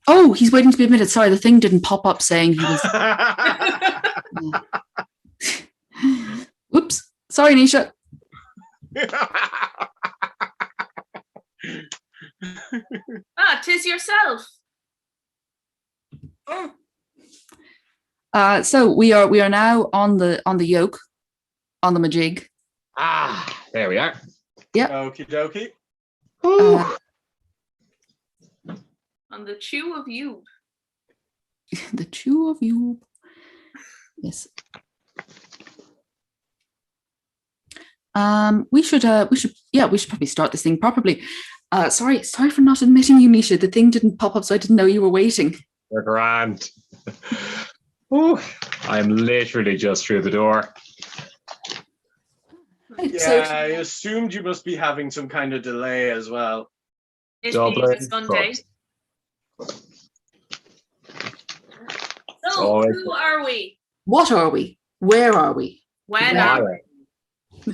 Oh, he's waiting to be admitted. Sorry, the thing didn't pop up saying he was. Whoops. Sorry, Nisha. Tis yourself. So we are now on the yoke, on the majig. There we are. Yep. Okie dokie. On the chew of you. The chew of you. Yes. We should probably start this thing properly. Sorry for not admitting you, Nisha. The thing didn't pop up, so I didn't know you were waiting. You're grand. I'm literally just through the door. Yeah, I assumed you must be having some kind of delay as well. It being a Sunday. So, who are we? What are we? Where are we? When are we?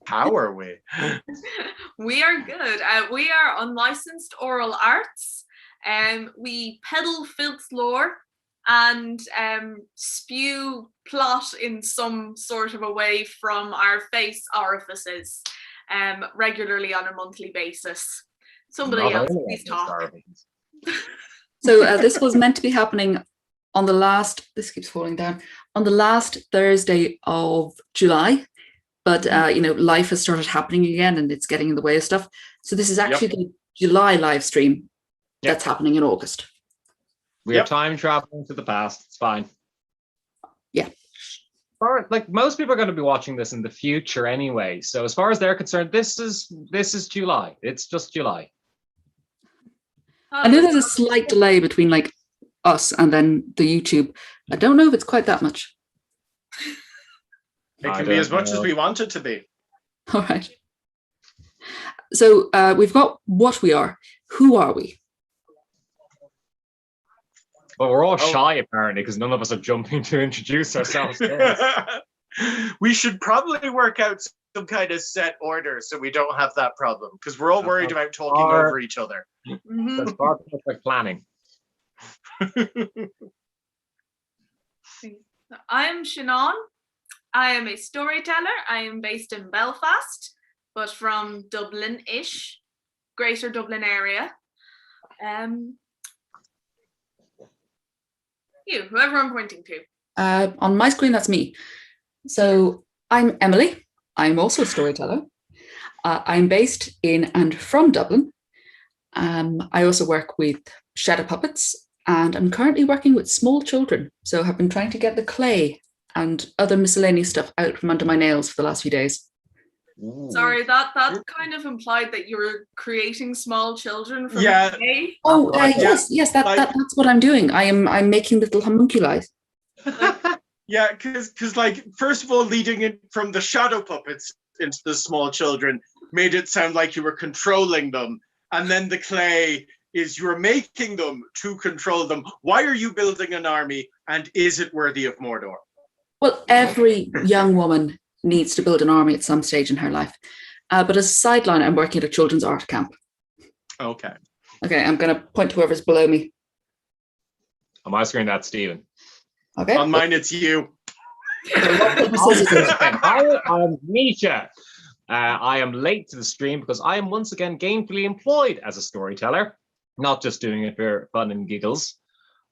How are we? We are good. We are unlicensed oral arts. We peddle filth lore and spew plot in some sort of a way from our face orifices regularly on a monthly basis. Somebody else, please talk. So this was meant to be happening on the last, this keeps falling down, on the last Thursday of July. But, life has started happening again and it's getting in the way of stuff. So this is actually the July live stream that's happening in August. We are time traveling to the past. It's fine. Yeah. Or, most people are going to be watching this in the future anyway. So as far as they're concerned, this is July. It's just July. I know there's a slight delay between us and then the YouTube. I don't know if it's quite that much. It can be as much as we want it to be. All right. So we've got what we are. Who are we? Well, we're all shy apparently because none of us are jumping to introduce ourselves. We should probably work out some kind of set order so we don't have that problem because we're all worried about talking over each other. That's part of like planning. I'm Shannon. I am a storyteller. I am based in Belfast, but from Dublin-ish, Greater Dublin area. Whoever I'm pointing to. On my screen, that's me. So I'm Emily. I'm also a storyteller. I'm based in and from Dublin. I also work with shadow puppets, and I'm currently working with small children. So I've been trying to get the clay and other miscellaneous stuff out from under my nails for the last few days. Ooh. Sorry, that kind of implied that you were creating small children from clay. Oh, yes, that's what I'm doing. I'm making little homunculi. Yeah, because first of all, leading it from the shadow puppets into the small children made it sound like you were controlling them, and then the clay is you're making them to control them. Why are you building an army, and is it worthy of Mordor? Well, every young woman needs to build an army at some stage in her life. But as a sideline, I'm working at a children's art camp. Okay. Okay, I'm going to point to whoever's below me. On my screen, that's Stephen. Okay. On mine, it's you. Hi, I'm Nisha. I am late to the stream because I am once again gainfully employed as a storyteller, not just doing it for fun and giggles.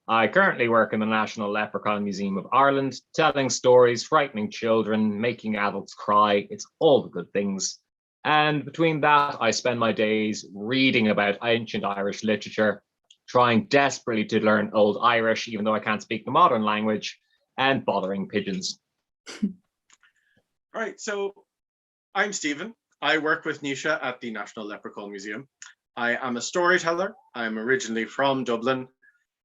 I currently work in the National Leprechaun Museum of Ireland, telling stories, frightening children, making adults cry. It's all the good things. And between that, I spend my days reading about ancient Irish literature, trying desperately to learn Old Irish, even though I can't speak the modern language, and bothering pigeons. All right, so I'm Stephen. I work with Nisha at the National Leprechaun Museum. I am a storyteller. I'm originally from Dublin.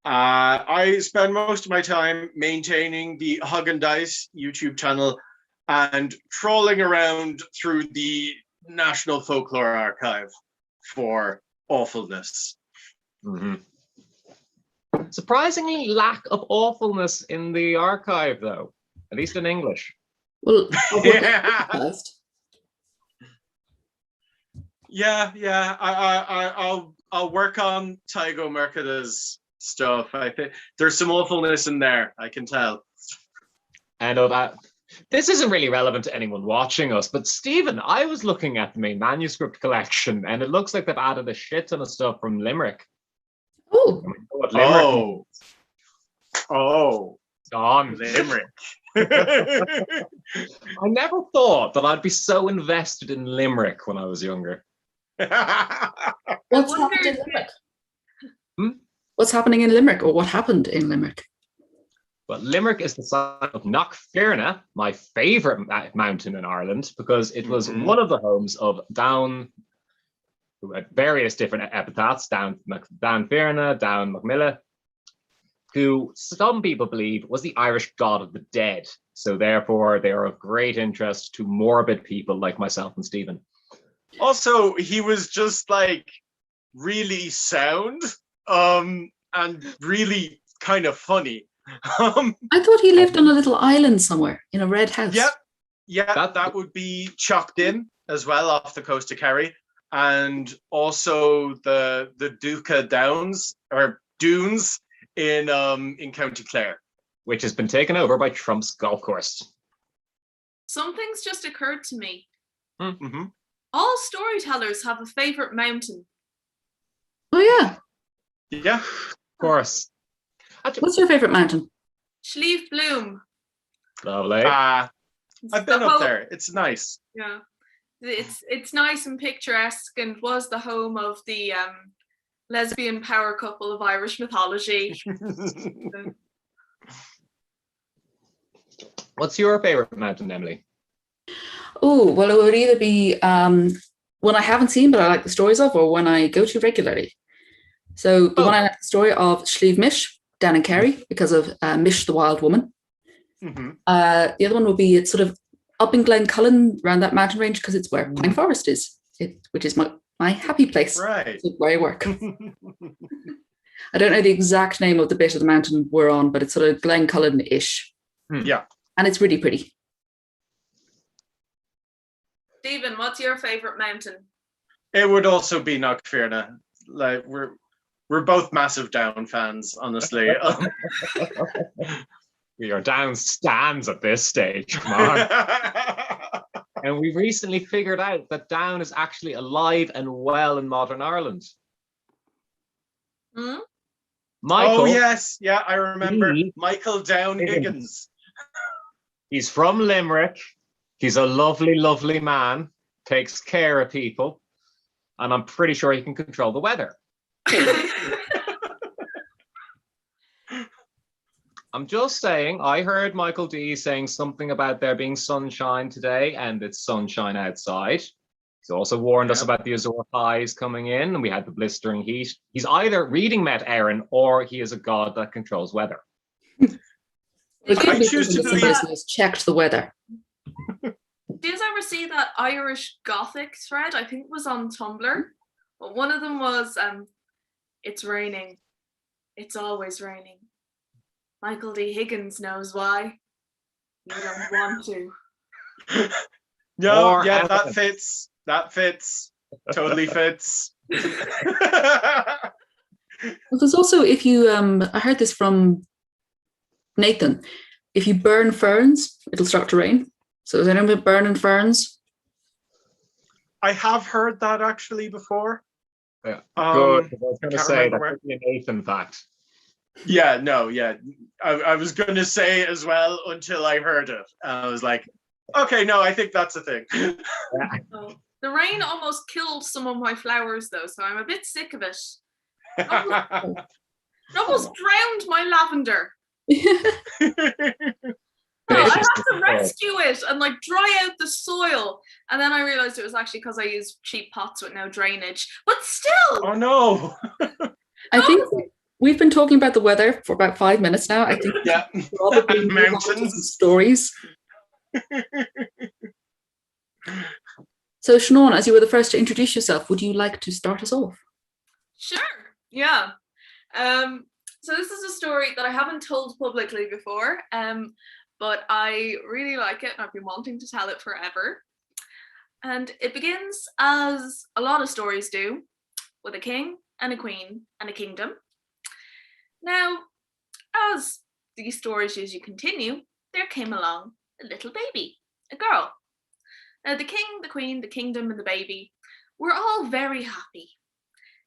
I spend most of my time maintaining the Hug and Dice YouTube channel and trawling around through the National Folklore Archive for awfulness. Mm-hmm. Surprisingly, lack of awfulness in the archive, though, at least in English. Well, Yeah. I'll work on Taigo Mercada's stuff. I think there's some awfulness in there. I can tell. I know that this isn't really relevant to anyone watching us, but Stephen, I was looking at the main manuscript collection, and it looks like they've added a shit ton of stuff from Limerick. Oh, And we know what Limerick Oh, Gone. Limerick. I never thought that I'd be so invested in Limerick when I was younger. what's wonder happened in if- Limerick? Hmm? What's happening in Limerick, or what happened in Limerick? But Limerick is the site of Knockfearna, my favourite mountain in Ireland, because it was one of the homes of Down, who had various different epithets, Down Fearna, Down Macmillan, who some people believe was the Irish god of the dead. So therefore, they are of great interest to morbid people like myself and Stephen. Also, he was just like really sound, and really kind of funny. I thought he lived on a little island somewhere in a red house. Yep, that would be chalked in as well off the coast of Kerry, and also the Duca Downs or Dunes in County Clare, Which has been taken over by Trump's golf course. Something's just occurred to me. Mm-hmm. All storytellers have a favorite mountain. Oh yeah. Yeah. Of course. What's your favorite mountain? Schlieve Bloom. Lovely. I've been up there. It's nice. Yeah, it's nice and picturesque, and was the home of the lesbian power couple of Irish mythology. What's your favorite mountain, Emily? Oh, well, it would either be one I haven't seen but I like the stories of, or one I go to regularly. So the one I like the story of Schlieve Mish down in Kerry because of Mish the Wild Woman. Mm-hmm. The other one will be it's sort of up in Glencullen around that mountain range because it's where Pine Forest is, which is my happy place. Right. Where I work. I don't know the exact name of the bit of the mountain we're on, but it's sort of Glencullen-ish. Yeah. And it's really pretty. Stephen, what's your favorite mountain? It would also be Knockfearna. Like we're both massive Down fans, honestly. We are Down stands at this stage. Come on. And we recently figured out that Down is actually alive and well in modern Ireland. Hmm? Michael, Oh yes, yeah, I remember. He- Michael Down Higgins. he's from Limerick. He's a lovely, lovely man, takes care of people, and I'm pretty sure he can control the weather. I'm just saying, I heard Michael D saying something about there being sunshine today, and it's sunshine outside. He's also warned us about the Azure highs coming in, and we had the blistering heat. He's either reading Met Erin or he is a god that controls weather. I choose to believe business checked the weather. Did you ever see that Irish Gothic thread? I think it was on Tumblr. But one of them was, it's raining. It's always raining. Michael D. Higgins knows why. You don't want to. No, Or yeah, Anthony. that fits. That fits. Totally fits. Well, there's also, if you, I heard this from Nathan, if you burn ferns, it'll start to rain. So is anyone burning ferns? I have heard that actually before. Yeah. Good. I I was going to can't say remember that where. could be a Nathan fact. Yeah, no, yeah. I was going to say as well until I heard it. I was like, okay, no, I think that's a thing. So, the rain almost killed some of my flowers, though, so I'm a bit sick of it. It almost drowned my lavender. No, I had to rescue it and like dry out the soil, and then I realized it was actually because I used cheap pots with no drainage. But still, Oh no. I think we've been talking about the weather for about 5 minutes now. I think Yeah. we should probably move on to some Mountains. stories. So, Sinead, as you were the first to introduce yourself, would you like to start us off? sure, yeah. So this is a story that I haven't told publicly before, but I really like it, and I've been wanting to tell it forever. And it begins, as a lot of stories do, with a king and a queen and a kingdom. Now, as these stories usually continue, there came along a little baby, a girl. Now, the king, the queen, the kingdom, and the baby were all very happy.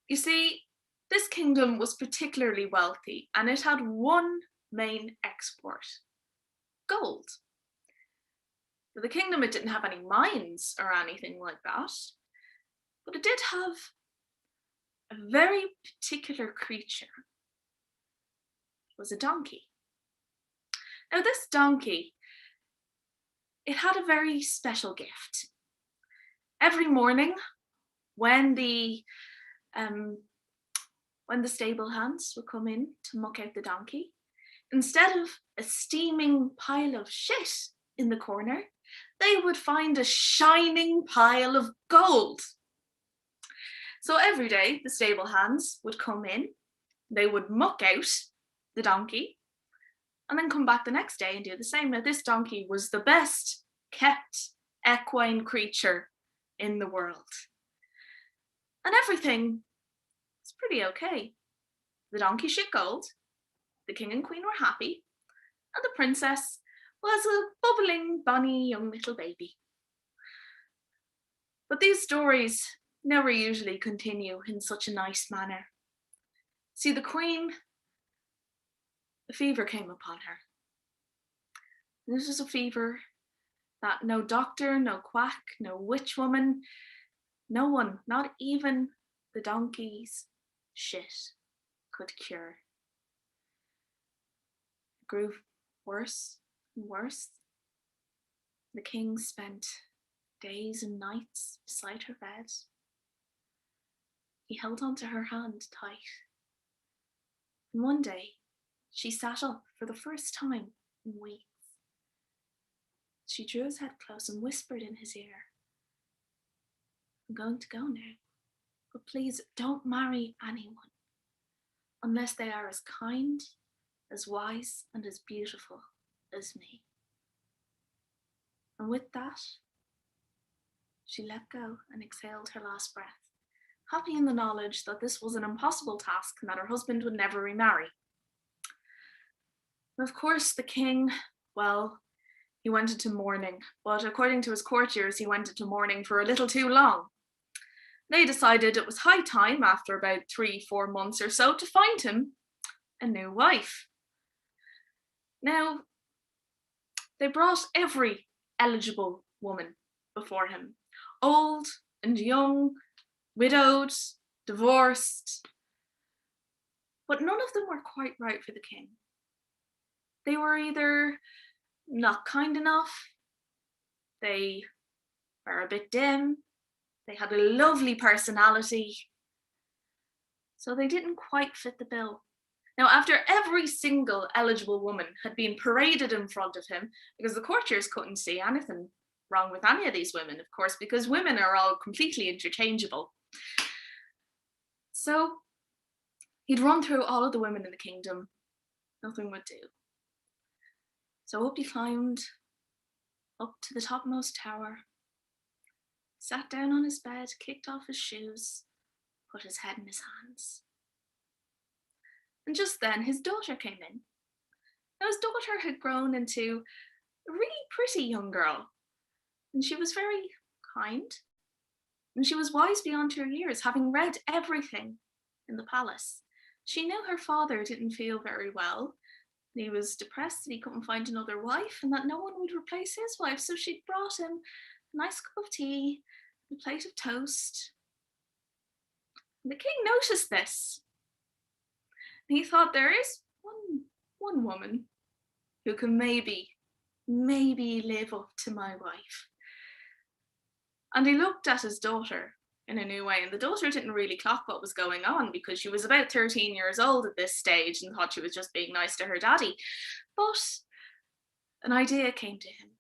You see, this kingdom was particularly wealthy, and it had one main export: gold. For the kingdom, it didn't have any mines or anything like that, but it did have a very particular creature. It was a donkey. Now, this donkey, it had a very special gift. Every morning, when the stable hands would come in to muck out the donkey, instead of a steaming pile of shit in the corner, they would find a shining pile of gold. So every day, the stable hands would come in, they would muck out the donkey, and then come back the next day and do the same. Now, this donkey was the best kept equine creature in the world. And everything was pretty okay. The donkey shit gold, the king and queen were happy, and the princess was a bubbling, bonny young little baby. But these stories never usually continue in such a nice manner. See, the queen, a fever came upon her. This was a fever that no doctor, no quack, no witch woman, no one, not even the donkey's shit, could cure. It grew worse and worse. The king spent days and nights beside her bed. He held onto her hand tight. And one day, she sat up for the first time in weeks. She drew his head close and whispered in his ear, "I'm going to go now, but please don't marry anyone unless they are as kind, as wise, and as beautiful as me." And with that, she let go and exhaled her last breath, happy in the knowledge that this was an impossible task and that her husband would never remarry. And of course, the king, well, he went into mourning, but according to his courtiers, he went into mourning for a little too long. They decided it was high time, after about 3-4 months or so, to find him a new wife. Now, they brought every eligible woman before him, old and young, widowed, divorced, but none of them were quite right for the king. They were either not kind enough, they were a bit dim, they had a lovely personality, so they didn't quite fit the bill. Now, after every single eligible woman had been paraded in front of him, because the courtiers couldn't see anything wrong with any of these women, of course, because women are all completely interchangeable. So he'd run through all of the women in the kingdom. Nothing would do. So up he climbed, up to the topmost tower, sat down on his bed, kicked off his shoes, put his head in his hands. And just then his daughter came in. Now his daughter had grown into a really pretty young girl, and she was very kind, and she was wise beyond her years, having read everything in the palace. She knew her father didn't feel very well. He was depressed that he couldn't find another wife and that no one would replace his wife, so she'd brought him a nice cup of tea, a plate of toast. And the king noticed this. And he thought, there is one woman who can maybe live up to my wife. And he looked at his daughter in a new way, and the daughter didn't really clock what was going on, because she was about 13 years old at this stage and thought she was just being nice to her daddy. But an idea came to him,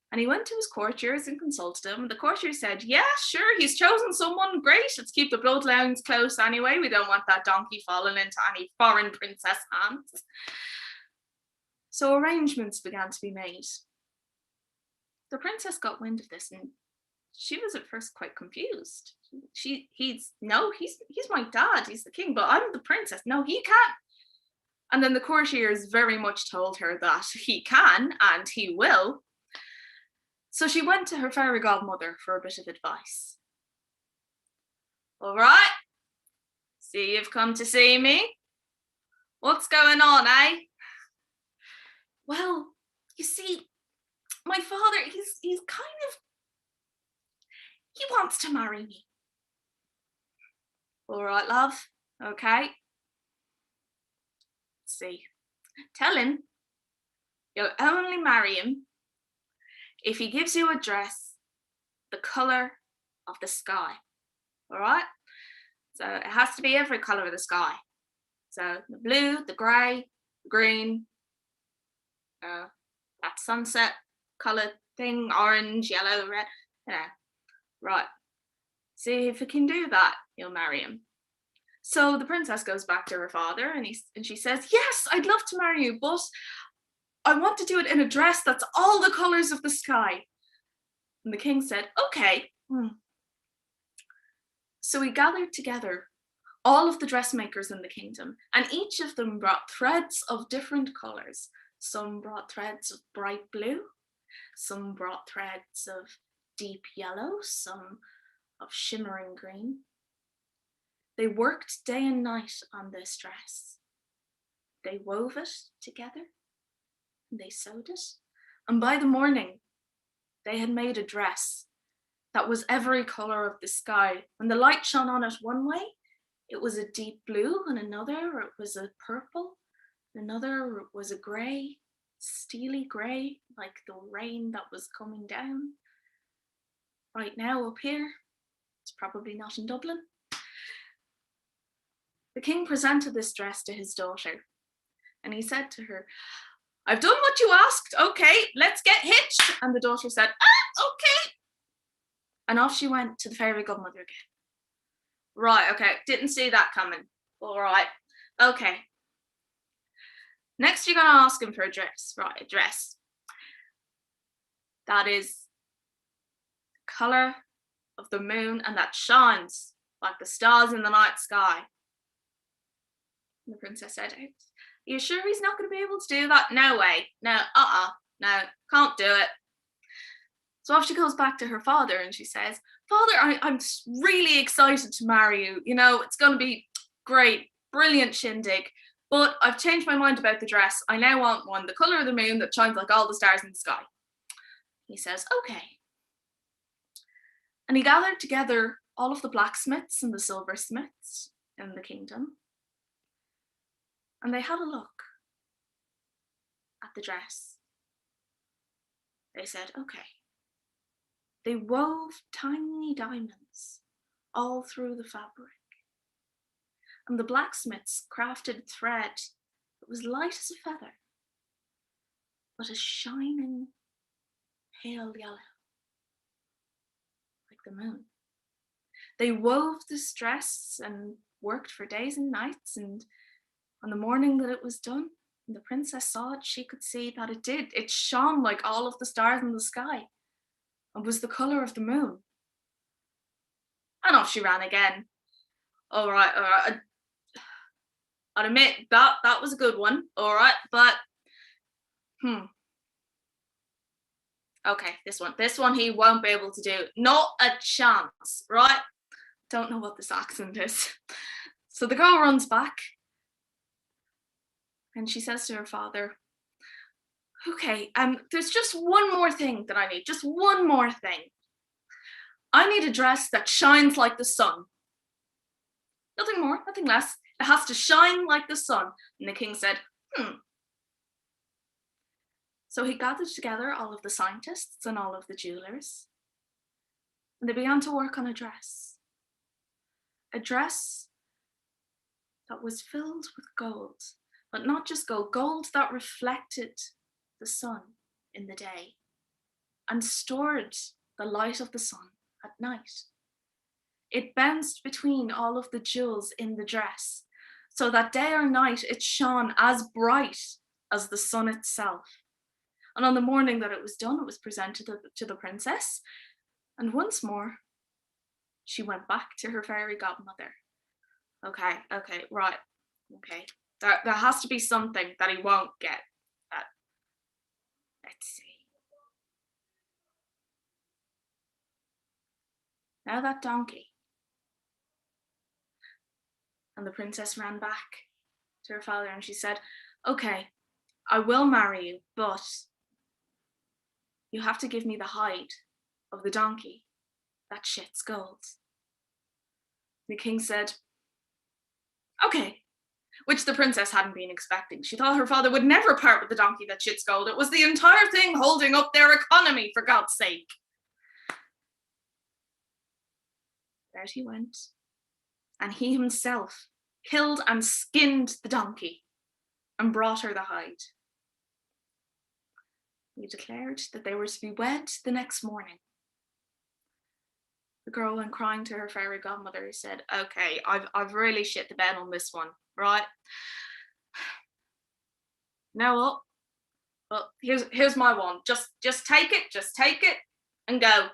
and he went to his courtiers and consulted them, and the courtiers said, yeah, sure, he's chosen someone, great, let's keep the bloodlines close anyway, we don't want that donkey falling into any foreign princess hands. So arrangements began to be made. The princess got wind of this, and she was at first quite confused. He's my dad, he's the king, but I'm the princess. No, he can't. And then the courtiers very much told her that he can and he will. So she went to her fairy godmother for a bit of advice. All right, see, you've come to see me. What's going on, eh? Well, you see, my father, he's kind of, he wants to marry me. All right, love. Okay. Let's see. Tell him you'll only marry him if he gives you a dress the colour of the sky. All right? So it has to be every colour of the sky. So the blue, the grey, the green, that sunset colour thing, orange, yellow, red, Right. See, if he can do that, you'll marry him. So the princess goes back to her father and she says, yes, I'd love to marry you, but I want to do it in a dress that's all the colours of the sky. And the king said, okay. So he gathered together all of the dressmakers in the kingdom, and each of them brought threads of different colours. Some brought threads of bright blue, some brought threads of deep yellow, some of shimmering green. They worked day and night on this dress. They wove it together, and they sewed it, and by the morning, they had made a dress that was every colour of the sky. When the light shone on it one way, it was a deep blue, and another it was a purple, another was a grey, steely grey, like the rain that was coming down. Right now up here, it's probably not in Dublin. The king presented this dress to his daughter, and he said to her, I've done what you asked, okay, let's get hitched. And the daughter said, okay. And off she went to the fairy godmother again. Right, okay, didn't see that coming. All right, okay. Next, you're going to ask him for a dress. Right, a dress. That is the colour of the moon and that shines like the stars in the night sky. And the princess said, are you sure he's not going to be able to do that? No way. No, no, can't do it. So off she goes back to her father and she says, Father, I'm really excited to marry you. You know, it's going to be great, brilliant shindig. But I've changed my mind about the dress. I now want one, the colour of the moon that shines like all the stars in the sky. He says, okay. And he gathered together all of the blacksmiths and the silversmiths in the kingdom. And they had a look at the dress. They said, okay. They wove tiny diamonds all through the fabric. And the blacksmiths crafted thread that was light as a feather, but a shining pale yellow, like the moon. They wove this dress and worked for days and nights, and on the morning that it was done, when the princess saw it, she could see that it did. It shone like all of the stars in the sky and was the colour of the moon. And off she ran again. All right. I'll admit that was a good one. All right, but okay, this one he won't be able to do. Not a chance, right? Don't know what this accent is. So the girl runs back and she says to her father, okay, there's just one more thing that I need, just one more thing. I need a dress that shines like the sun. Nothing more, nothing less. It has to shine like the sun. And the king said, So he gathered together all of the scientists and all of the jewelers, and they began to work on a dress. A dress that was filled with gold, but not just gold, gold that reflected the sun in the day and stored the light of the sun at night. It bounced between all of the jewels in the dress, so that day or night it shone as bright as the sun itself. And on the morning that it was done, it was presented to the princess, And once more, she went back to her fairy godmother. Okay, right. Okay. There has to be something that he won't get. Let's see. Now that donkey. And the princess ran back to her father and she said, okay, I will marry you, but you have to give me the hide of the donkey. That shit's gold. The king said, okay, which the princess hadn't been expecting. She thought her father would never part with the donkey that shit's gold. It was the entire thing holding up their economy, for God's sake. There he went. And he himself killed and skinned the donkey and brought her the hide. He declared that they were to be wed the next morning. The girl went crying to her fairy godmother, who said, okay, I've really shit the bed on this one, right? Now, well, here's my wand. Just take it and go.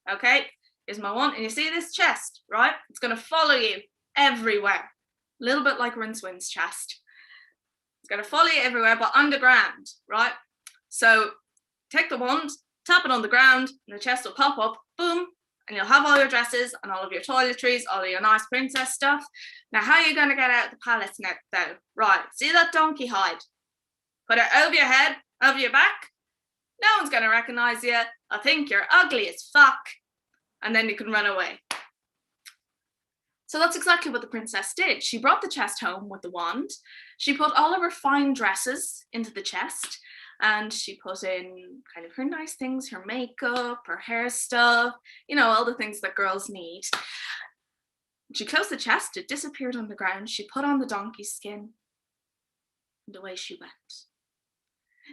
Okay? Here's my wand. And you see this chest, right? It's gonna follow you everywhere. A little bit like Rincewind's chest. It's gonna follow you everywhere, but underground, right? So take the wand, tap it on the ground, and the chest will pop up, boom, and you'll have all your dresses and all of your toiletries, all of your nice princess stuff. Now, how are you going to get out of the palace now, though? Right, see that donkey hide? Put it over your head, over your back. No one's going to recognize you. I think you're ugly as fuck. And then you can run away. So that's exactly what the princess did. She brought the chest home with the wand. She put all of her fine dresses into the chest. And she put in kind of her nice things, her makeup, her hair stuff, you know, all the things that girls need. She closed the chest, it disappeared on the ground. She put on the donkey's skin, and away she went.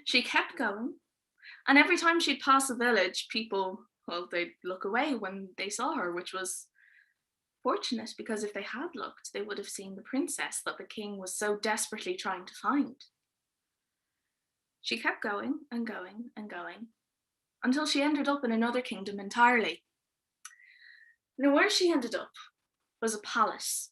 She kept going, and every time she'd pass a village, people, well, they'd look away when they saw her, which was fortunate, because if they had looked, they would have seen the princess that the king was so desperately trying to find. She kept going and going and going until she ended up in another kingdom entirely. Now, where she ended up was a palace.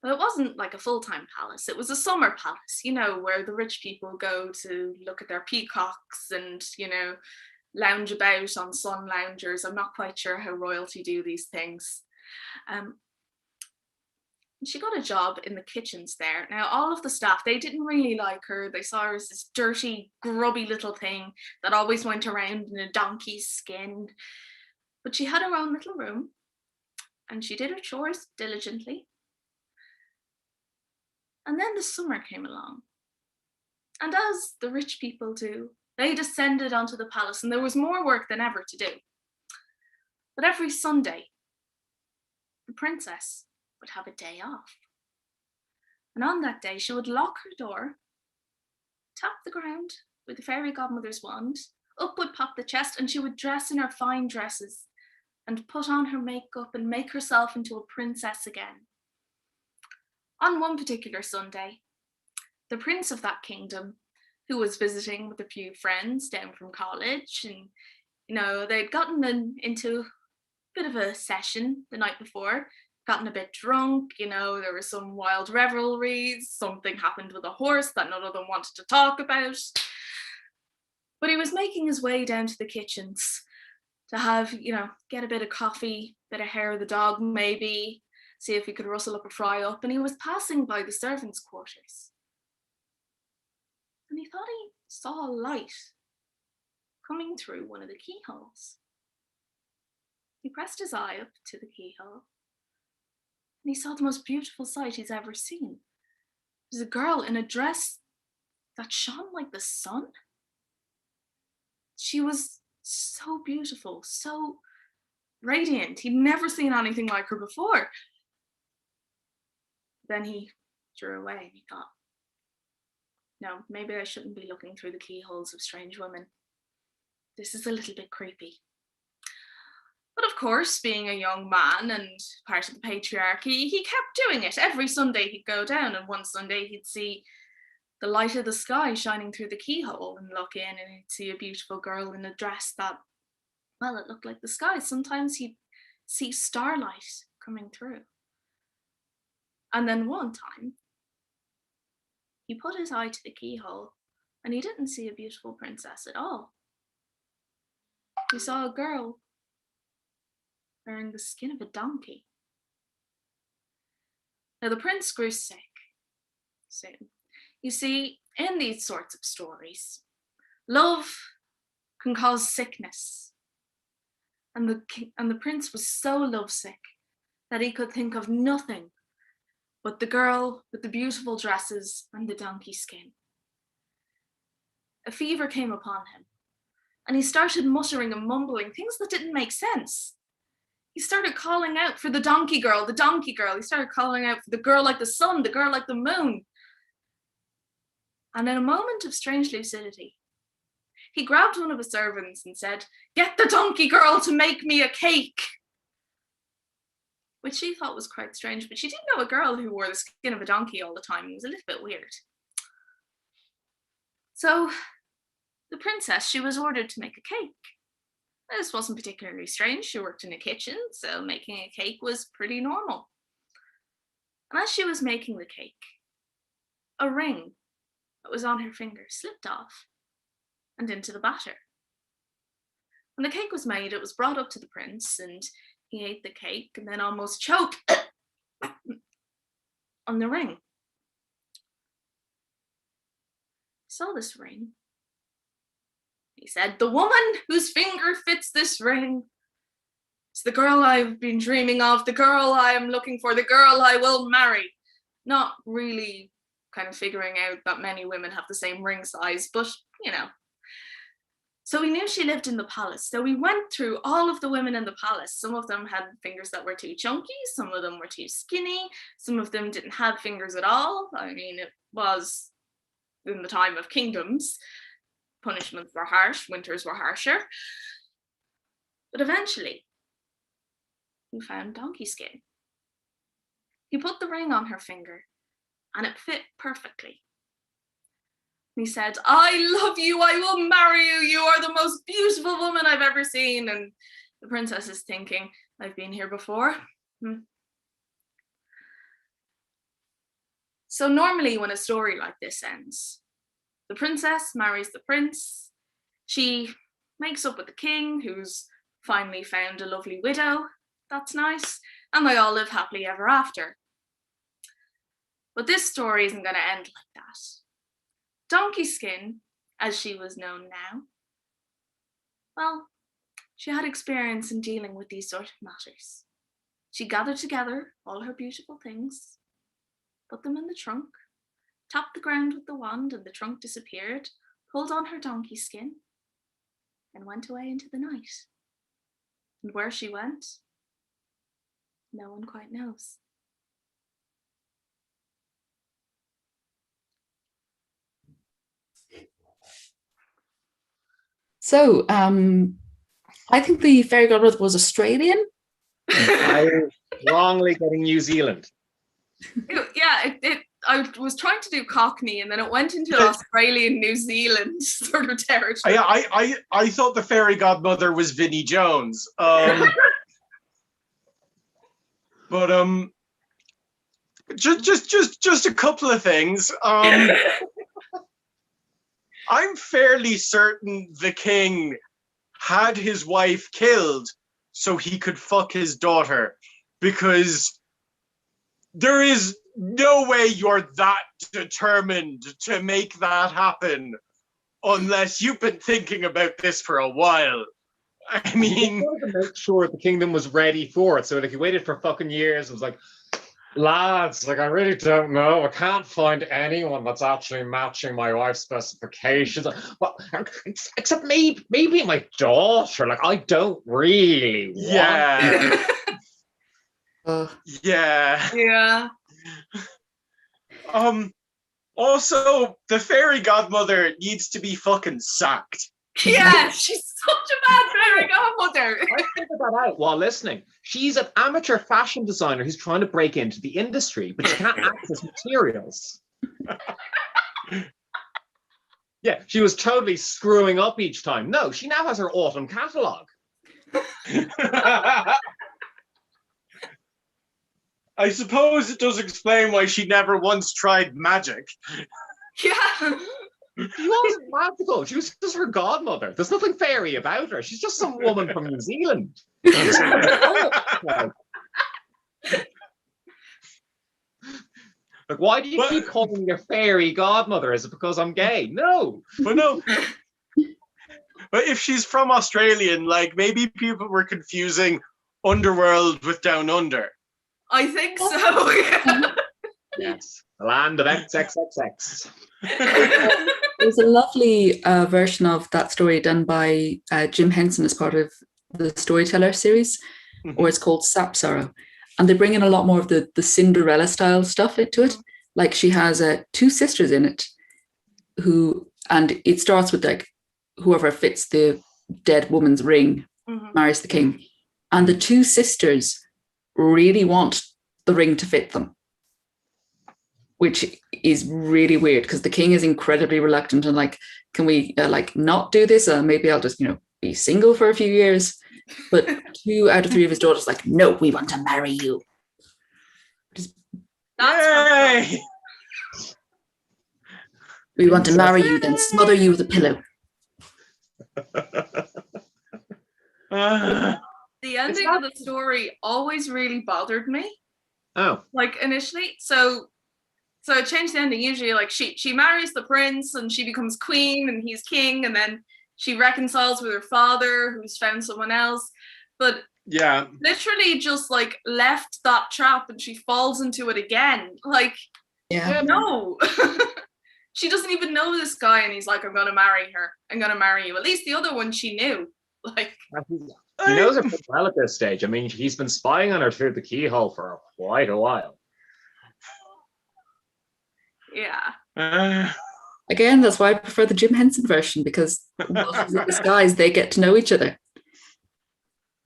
But it wasn't like a full-time palace. It was a summer palace, you know, where the rich people go to look at their peacocks and, you know, lounge about on sun loungers. I'm not quite sure how royalty do these things. She got a job in the kitchens there. Now, all of the staff, they didn't really like her. They saw her as this dirty, grubby little thing that always went around in a donkey's skin. But she had her own little room, and she did her chores diligently. And then the summer came along. And as the rich people do, they descended onto the palace, and there was more work than ever to do. But every Sunday, the princess would have a day off. And on that day, she would lock her door, tap the ground with the fairy godmother's wand, up would pop the chest, and she would dress in her fine dresses and put on her makeup and make herself into a princess again. On one particular Sunday, the prince of that kingdom, who was visiting with a few friends down from college, and, you know, they'd gotten into a bit of a session the night before, gotten a bit drunk, you know, there were some wild revelries, something happened with a horse that none of them wanted to talk about. But he was making his way down to the kitchens to have, you know, get a bit of coffee, bit of hair of the dog maybe, see if he could rustle up a fry up, and he was passing by the servants' quarters. And he thought he saw a light coming through one of the keyholes. He pressed his eye up to the keyhole, and he saw the most beautiful sight he's ever seen. It was a girl in a dress that shone like the sun. She was so beautiful, so radiant. He'd never seen anything like her before. Then he drew away and he thought, no, maybe I shouldn't be looking through the keyholes of strange women. This is a little bit creepy. But of course, being a young man and part of the patriarchy, he kept doing it. Every Sunday he'd go down, and one Sunday he'd see the light of the sky shining through the keyhole and look in, and he'd see a beautiful girl in a dress that Well, it looked like the sky. Sometimes he'd see starlight coming through. And then one time, he put his eye to the keyhole and he didn't see a beautiful princess at all. He saw a girl wearing the skin of a donkey. Now, the prince grew sick soon. You see, in these sorts of stories, love can cause sickness. And the prince was so lovesick that he could think of nothing but the girl with the beautiful dresses and the donkey skin. A fever came upon him, and he started muttering and mumbling things that didn't make sense. He started calling out for the donkey girl, the donkey girl. He started calling out for the girl like the sun, the girl like the moon. And in a moment of strange lucidity, he grabbed one of his servants and said, "Get the donkey girl to make me a cake." Which she thought was quite strange, but she didn't know a girl who wore the skin of a donkey all the time. It was a little bit weird. So the princess, she was ordered to make a cake. This wasn't particularly strange. She worked in a kitchen, so making a cake was pretty normal. And as she was making the cake, a ring that was on her finger slipped off and into the batter. When the cake was made, it was brought up to the prince, and he ate the cake and then almost choked on the ring. He saw this ring. He said, "The woman whose finger fits this ring is the girl I've been dreaming of, the girl I am looking for, the girl I will marry." Not really kind of figuring out that many women have the same ring size, but you know. So he knew she lived in the palace. So he went through all of the women in the palace. Some of them had fingers that were too chunky. Some of them were too skinny. Some of them didn't have fingers at all. I mean, it was in the time of kingdoms. Punishments were harsh. Winters were harsher. But eventually, he found donkey skin. He put the ring on her finger, and it fit perfectly. He said, "I love you, I will marry you, you are the most beautiful woman I've ever seen." And the princess is thinking, "I've been here before." So normally when a story like this ends, the princess marries the prince, she makes up with the king, who's finally found a lovely widow, that's nice, and they all live happily ever after. But this story isn't going to end like that. Donkey Skin, as she was known now, well, she had experience in dealing with these sort of matters. She gathered together all her beautiful things, put them in the trunk, tapped the ground with the wand and the trunk disappeared, pulled on her donkey skin, and went away into the night. And where she went, no one quite knows. So, I think the fairy godmother was Australian. I'm wrongly getting New Zealand. I was trying to do Cockney, and then it went into Australian, New Zealand sort of territory. I thought the fairy godmother was Vinnie Jones. But just a couple of things. I'm fairly certain the king had his wife killed so he could fuck his daughter, because there is no way you're that determined to make that happen unless you've been thinking about this for a while. I mean, to make sure the kingdom was ready for it. So if he waited for fucking years, it was like, lads, like, I really don't know. I can't find anyone that's actually matching my wife's specifications. Well, except maybe my daughter. Like, I don't really want yeah. Yeah. Also, the fairy godmother needs to be fucking sacked. Yeah, she's such a bad fairy godmother. I figured that out while listening. She's an amateur fashion designer who's trying to break into the industry, but she can't access materials. Yeah, she was totally screwing up each time. No, she now has her autumn catalogue. I suppose it does explain why she never once tried magic. Yeah. She wasn't magical. She was just her godmother. There's nothing fairy about her. She's just some woman from New Zealand. Like, why do you keep calling me a fairy godmother? Is it because I'm gay? No. But no. But if she's from Australian, like maybe people were confusing Underworld with Down Under. I think so. Yeah. Yes. The land of XXXX. There's a lovely version of that story done by Jim Henson as part of the Storyteller series, or it's called Sap Sorrow. And they bring in a lot more of the Cinderella style stuff into it. Like she has 2 sisters in it and it starts with like whoever fits the dead woman's ring marries the king. And the 2 sisters really want the ring to fit them, which is really weird because the king is incredibly reluctant and like, can we like not do this? Maybe I'll just, be single for a few years. But 2 out of 3 of his daughters like, no, we want to marry you. That's Yay! We want to marry you, then smother you with a pillow. the ending of the story always really bothered me. Oh. Like initially. So it changed the ending. Usually like she marries the prince and she becomes queen and he's king, and then she reconciles with her father who's found someone else. But yeah, literally just like left that trap and she falls into it again. Like, yeah, no. She doesn't even know this guy and he's like, I'm gonna marry her. I'm gonna marry you. At least the other one she knew. Like, he knows her pretty well at this stage. I mean, he's been spying on her through the keyhole for quite a while. Yeah. Again, that's why I prefer the Jim Henson version, because these guys, they get to know each other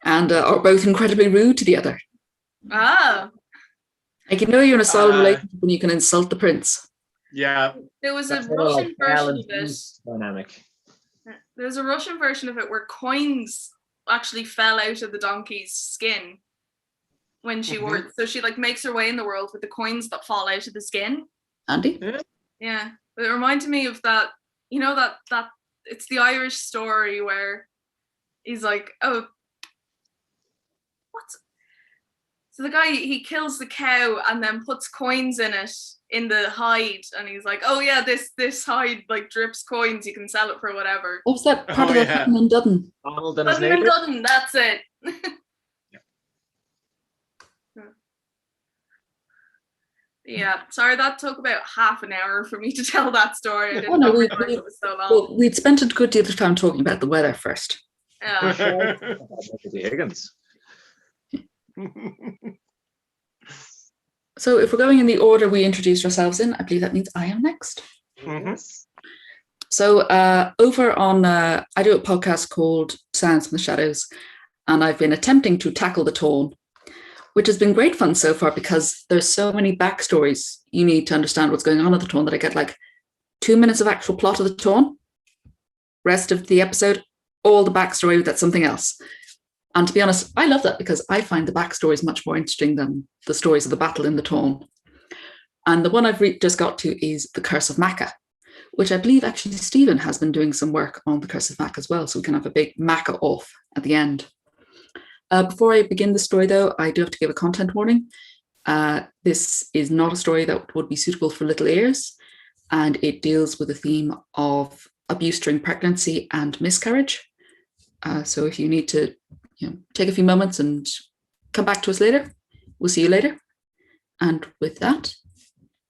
and are both incredibly rude to the other. Ah. Like, you're in a solid relationship when you can insult the prince. Yeah. There was a Russian version of it. Dynamic. There's a Russian version of it where coins actually fell out of the donkey's skin when she wore. So she like makes her way in the world with the coins that fall out of the skin. Andy? Yeah. But it reminded me of that, that it's the Irish story where he's like, oh, what? So the guy, he kills the cow and then puts coins in it, in the hide, and he's like, oh yeah, this hide like drips coins, you can sell it for whatever. What was that part of that Hutton and Dudden? Hutton and Dudden, that's it. Yeah, sorry, that took about half an hour for me to tell that story. I didn't realize it was so long. Well, we'd spent a good deal of time talking about the weather first. Yeah. Higgins. So if we're going in the order we introduced ourselves in, I believe that means I am next. So over on, I do a podcast called Sounds from the Shadows, and I've been attempting to tackle the Taunt, which has been great fun so far because there's so many backstories you need to understand what's going on at the Taunt that I get like 2 minutes of actual plot of the Taunt, rest of the episode, all the backstory, that's something else. And to be honest, I love that because I find the backstories much more interesting than the stories of the battle in the Taunt. And the one I've just got to is The Curse of Macha, which I believe actually Stephen has been doing some work on The Curse of Macha as well, so we can have a big Macha off at the end. Before I begin the story, though, I do have to give a content warning. This is not a story that would be suitable for little ears, and it deals with the theme of abuse during pregnancy and miscarriage. So if you need to take a few moments and come back to us later, we'll see you later. And with that,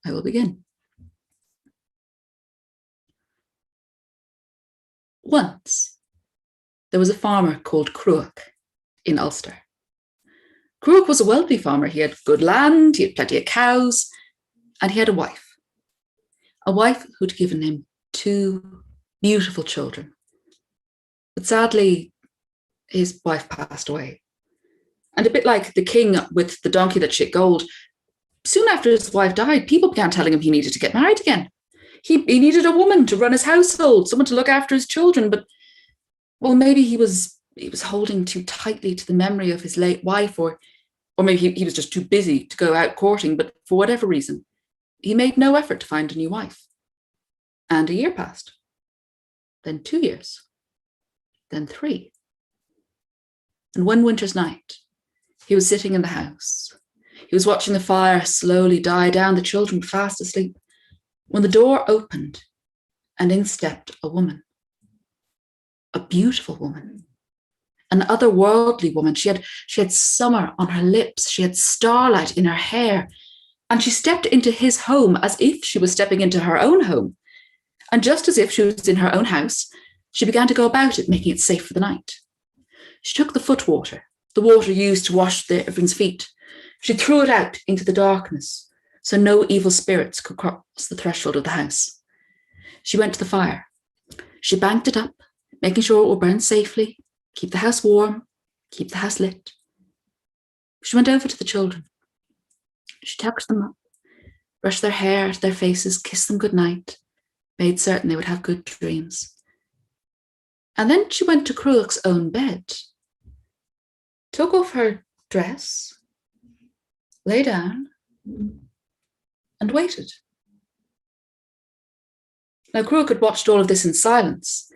I will begin. Once, there was a farmer called Cruach in Ulster. Cruach was a wealthy farmer. He had good land, he had plenty of cows, and he had a wife who'd given him 2 beautiful children. But sadly, his wife passed away. And a bit like the king with the donkey that shit gold, soon after his wife died, people began telling him he needed to get married again. He needed a woman to run his household, someone to look after his children, but, well, maybe he was he was holding too tightly to the memory of his late wife, or maybe he was just too busy to go out courting, but for whatever reason, he made no effort to find a new wife. And a year passed, then 2 years, then 3. And one winter's night, he was sitting in the house. He was watching the fire slowly die down, the children fast asleep, when the door opened and in stepped a woman. A beautiful woman, an otherworldly woman. She had summer on her lips, she had starlight in her hair, and she stepped into his home as if she was stepping into her own home. And just as if she was in her own house, she began to go about it, making it safe for the night. She took the foot water, the water used to wash everyone's feet. She threw it out into the darkness so no evil spirits could cross the threshold of the house. She went to the fire. She banked it up, making sure it would burn safely, keep the house warm, keep the house lit. She went over to the children. She tucked them up, brushed their hair out of their faces, kissed them goodnight, made certain they would have good dreams. And then she went to Cruach's own bed, took off her dress, lay down, and waited. Now, Cruach had watched all of this in silence,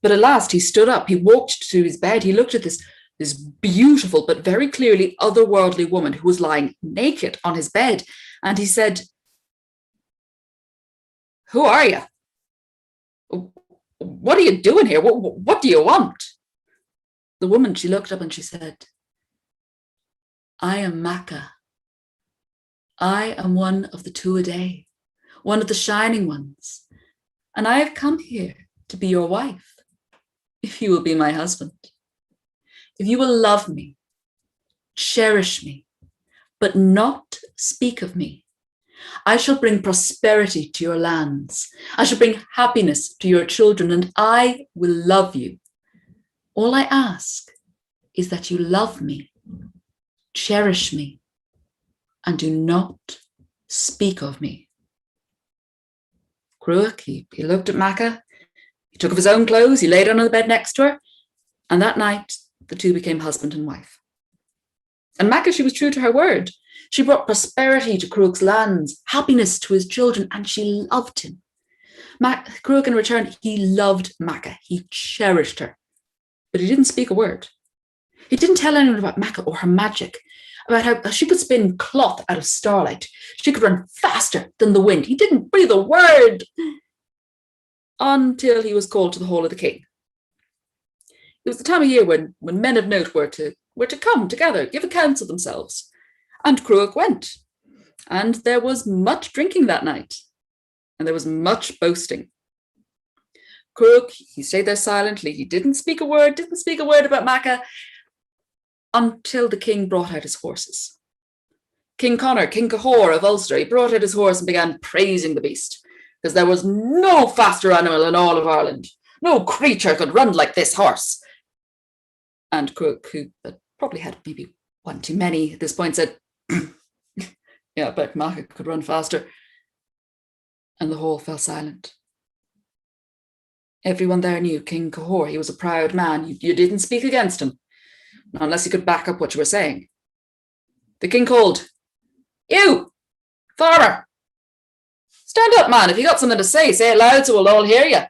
but at last he stood up, he walked to his bed, he looked at this beautiful but very clearly otherworldly woman who was lying naked on his bed, and he said, "Who are you? What are you doing here? What do you want?" The woman, she looked up and she said, "I am Macha. I am one of the 2 a day, one of the shining ones, and I have come here to be your wife, if you will be my husband. If you will love me, cherish me, but not speak of me, I shall bring prosperity to your lands. I shall bring happiness to your children, and I will love you. All I ask is that you love me, cherish me, and do not speak of me." Cruach, he looked at Macha, he took off his own clothes, he lay down on the bed next to her, and that night the two became husband and wife. And Macha, she was true to her word. She brought prosperity to Cruach's lands, happiness to his children, and she loved him. Cruach, in return, he loved Macha, he cherished her, but he didn't speak a word. He didn't tell anyone about Macha or her magic, about how she could spin cloth out of starlight. She could run faster than the wind. He didn't breathe a word until he was called to the hall of the king. It was the time of year when men of note were to come together, give accounts of themselves. And Cruach went. And there was much drinking that night. And there was much boasting. Cruach, he stayed there silently. He didn't speak a word about Macha, until the king brought out his horses. King Conor, King Cahor of Ulster, he brought out his horse and began praising the beast, because there was no faster animal in all of Ireland. No creature could run like this horse. And Cruach, who probably had maybe one too many at this point, said, "Yeah, but Macha could run faster." And the hall fell silent. Everyone there knew King Cahor. He was a proud man. You didn't speak against him, not unless you could back up what you were saying. The king called, "You, farmer, stand up, man. If you got something to say it loud so we'll all hear you."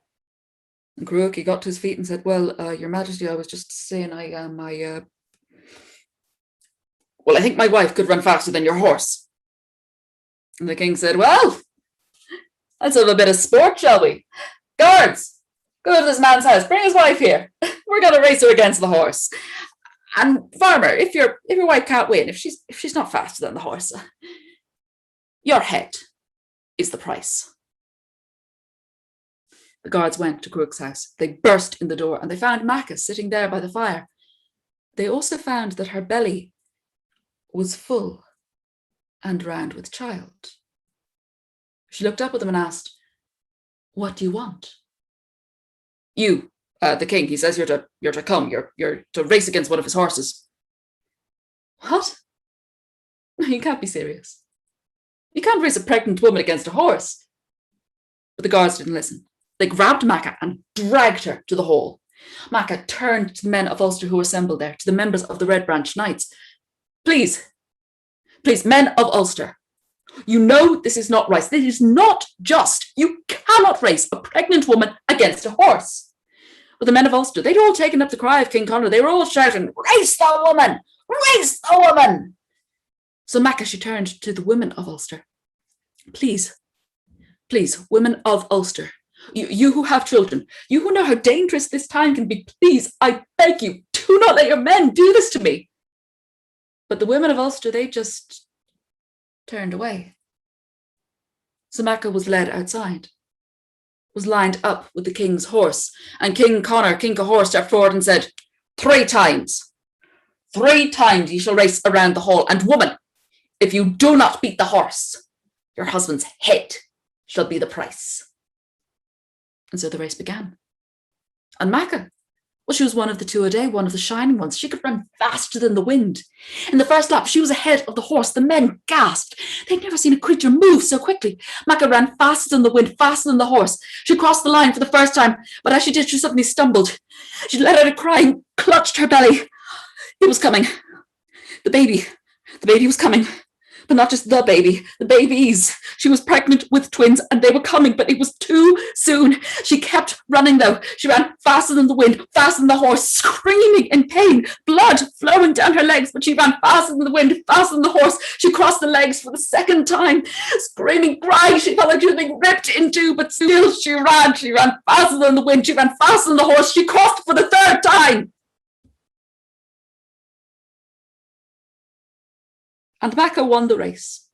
And Cruach, he got to his feet and said, "Well, Your Majesty, I was just saying well, I think my wife could run faster than your horse." And the king said, "Well, let's have a bit of sport, shall we? Guards, go to this man's house. Bring his wife here. We're going to race her against the horse. And farmer, if your wife can't win, if she's not faster than the horse, your head is the price." The guards went to Cruach's house. They burst in the door and they found Macha sitting there by the fire. They also found that her belly was full and round with child. She looked up at them and asked, "What do you want?" "You, the king, he says you're to come. You're to race against one of his horses." "What? You can't be serious. You can't race a pregnant woman against a horse." But the guards didn't listen. They grabbed Macha and dragged her to the hall. Macha turned to the men of Ulster who were assembled there, to the members of the Red Branch Knights. Please, men of Ulster, you know this is not right. This is not just. You cannot race a pregnant woman against a horse. But the men of Ulster, they'd all taken up the cry of King Conor. They were all shouting, race the woman! Race the woman! So Macha, she turned to the women of Ulster. Please, women of Ulster, you who have children, you who know how dangerous this time can be, please, I beg you, do not let your men do this to me. But the women of Ulster, they just turned away. So Macha was led outside, was lined up with the king's horse, and King Conor, King Cahor, stepped forward and said, 3 times ye shall race around the hall, and woman, if you do not beat the horse, your husband's head shall be the price. And so the race began. And Macha, well, she was one of the 2 a day, one of the shining ones. She could run faster than the wind. In the first lap, she was ahead of the horse. The men gasped. They'd never seen a creature move so quickly. Macha ran faster than the wind, faster than the horse. She crossed the line for the first time, but as she did, she suddenly stumbled. She let out a cry and clutched her belly. It was coming. The baby was coming. But not just the baby, the babies. She was pregnant with twins and they were coming, but it was too soon. She kept running though. She ran faster than the wind, faster than the horse, screaming in pain, blood flowing down her legs, but she ran faster than the wind, faster than the horse. She crossed the legs for the second time, screaming, crying. She felt like she was being ripped in two, but still she ran. She ran faster than the wind. She ran faster than the horse. She crossed for the 3rd time. And Macha won the race.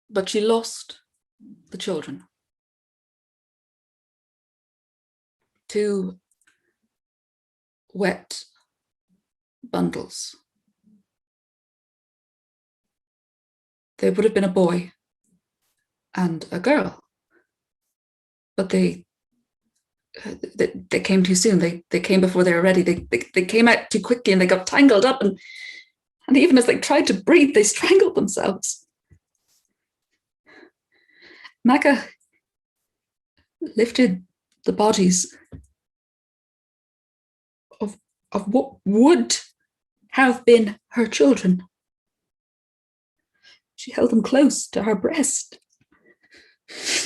But she lost the children. 2 wet bundles. There would have been a boy and a girl, but they came too soon. They came before they were ready. They came out too quickly and they got tangled up, and even as they tried to breathe, they strangled themselves. Macha lifted the bodies of what would have been her children. She held them close to her breast.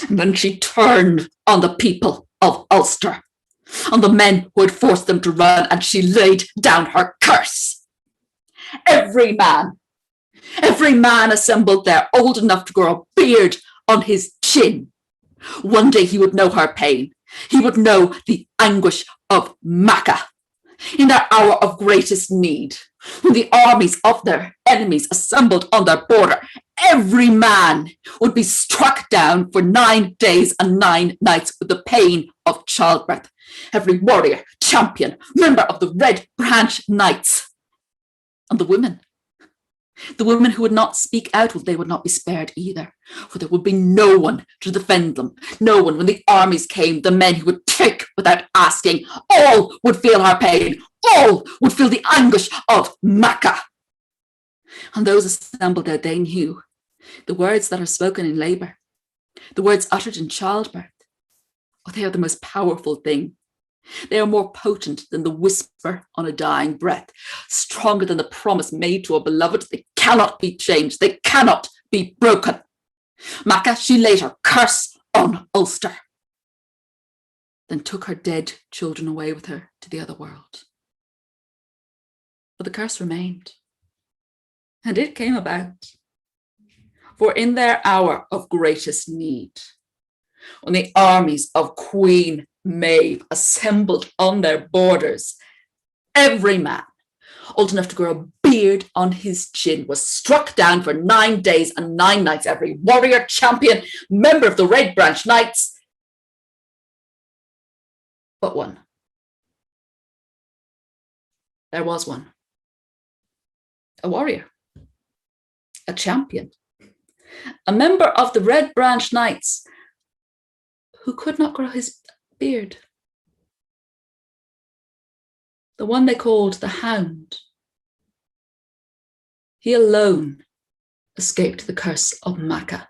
And then she turned on the people of Ulster, on the men who had forced them to run, and she laid down her curse. Every man assembled there, old enough to grow a beard on his chin. One day he would know her pain. He would know the anguish of Macha. In their hour of greatest need, when the armies of their enemies assembled on their border, every man would be struck down for 9 days and 9 nights with the pain of childbirth. Every warrior, champion, member of the Red Branch Knights. And the women who would not speak out, well, they would not be spared either, for there would be no one to defend them. No one. When the armies came, the men who would take without asking, all would feel her pain. All would feel the anguish of Macha. And those assembled there, they knew the words that are spoken in labour, the words uttered in childbirth, oh, they are the most powerful thing. They are more potent than the whisper on a dying breath, stronger than the promise made to a beloved. They cannot be changed. They cannot be broken. Macha, she laid her curse on Ulster, then took her dead children away with her to the other world. But the curse remained, and it came about. For in their hour of greatest need, when the armies of Queen Maeve assembled on their borders, every man old enough to grow a beard on his chin was struck down for 9 days and 9 nights. Every warrior, champion, member of the Red Branch Knights, but one. There was one. A warrior, a champion, a member of the Red Branch Knights who could not grow his beard. The one they called the Hound. He alone escaped the curse of Macha.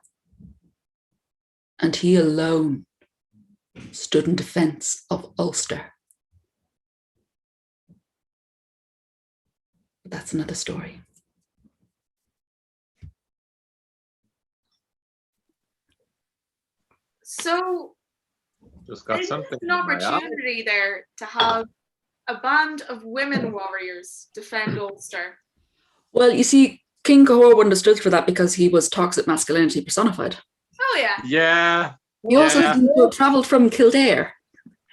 And he alone stood in defense of Ulster. But that's another story. So Just got there's something. an in my eye. opportunity there to have a band of women warriors defend Ulster. Well, you see, King Cahor wouldn't have stood for that because he was toxic masculinity personified. Oh yeah. Yeah. He also Yeah. seemed to have travelled from Kildare.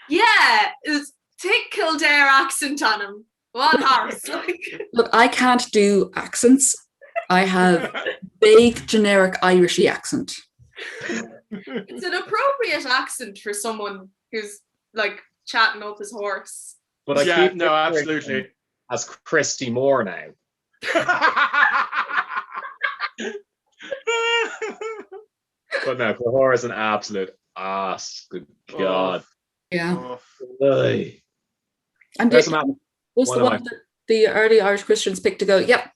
Yeah. It was thick Kildare accent on him. One horse. Like. Look, I can't do accents. I have vague, generic Irishy accent. It's an appropriate accent for someone who's like chatting up his horse. But I Yeah, keep no, picturing absolutely. him as Christy Moore now. But no, Cahor is an absolute ass. Good God. Yeah. Ugh. And There's it some- was one the of one that the early Irish Christians picked to go, yep,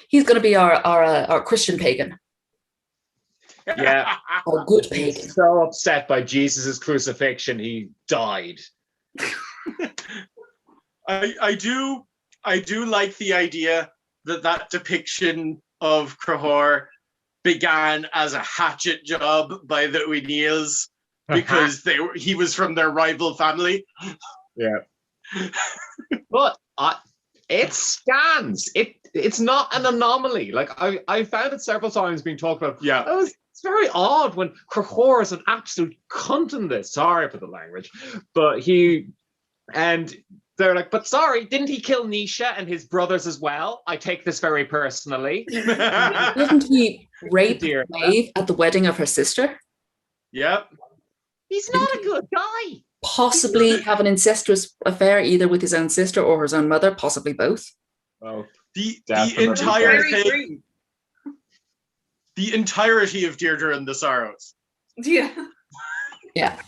he's going to be our Christian pagan, Yeah. or good He's pagan. so upset by Jesus' crucifixion, he died. I do like the idea that depiction of Cahor began as a hatchet job by the O'Neills because he was from their rival family. Yeah. But it stands. It's not an anomaly. Like I found it several times being talked about. Yeah. It's very odd when Cahor is an absolute cunt in this. Sorry for the language, but they're like, but sorry, didn't he kill Naoise and his brothers as well? I take this very personally. Didn't he rape Dear. Maeve at the wedding of her sister? Yep. He's not a good guy. Possibly have an incestuous affair either with his own sister or his own mother, possibly both. Oh, The Definitely. entire Very thing, green. the entirety of Deirdre and the Sorrows. Yeah. Yeah.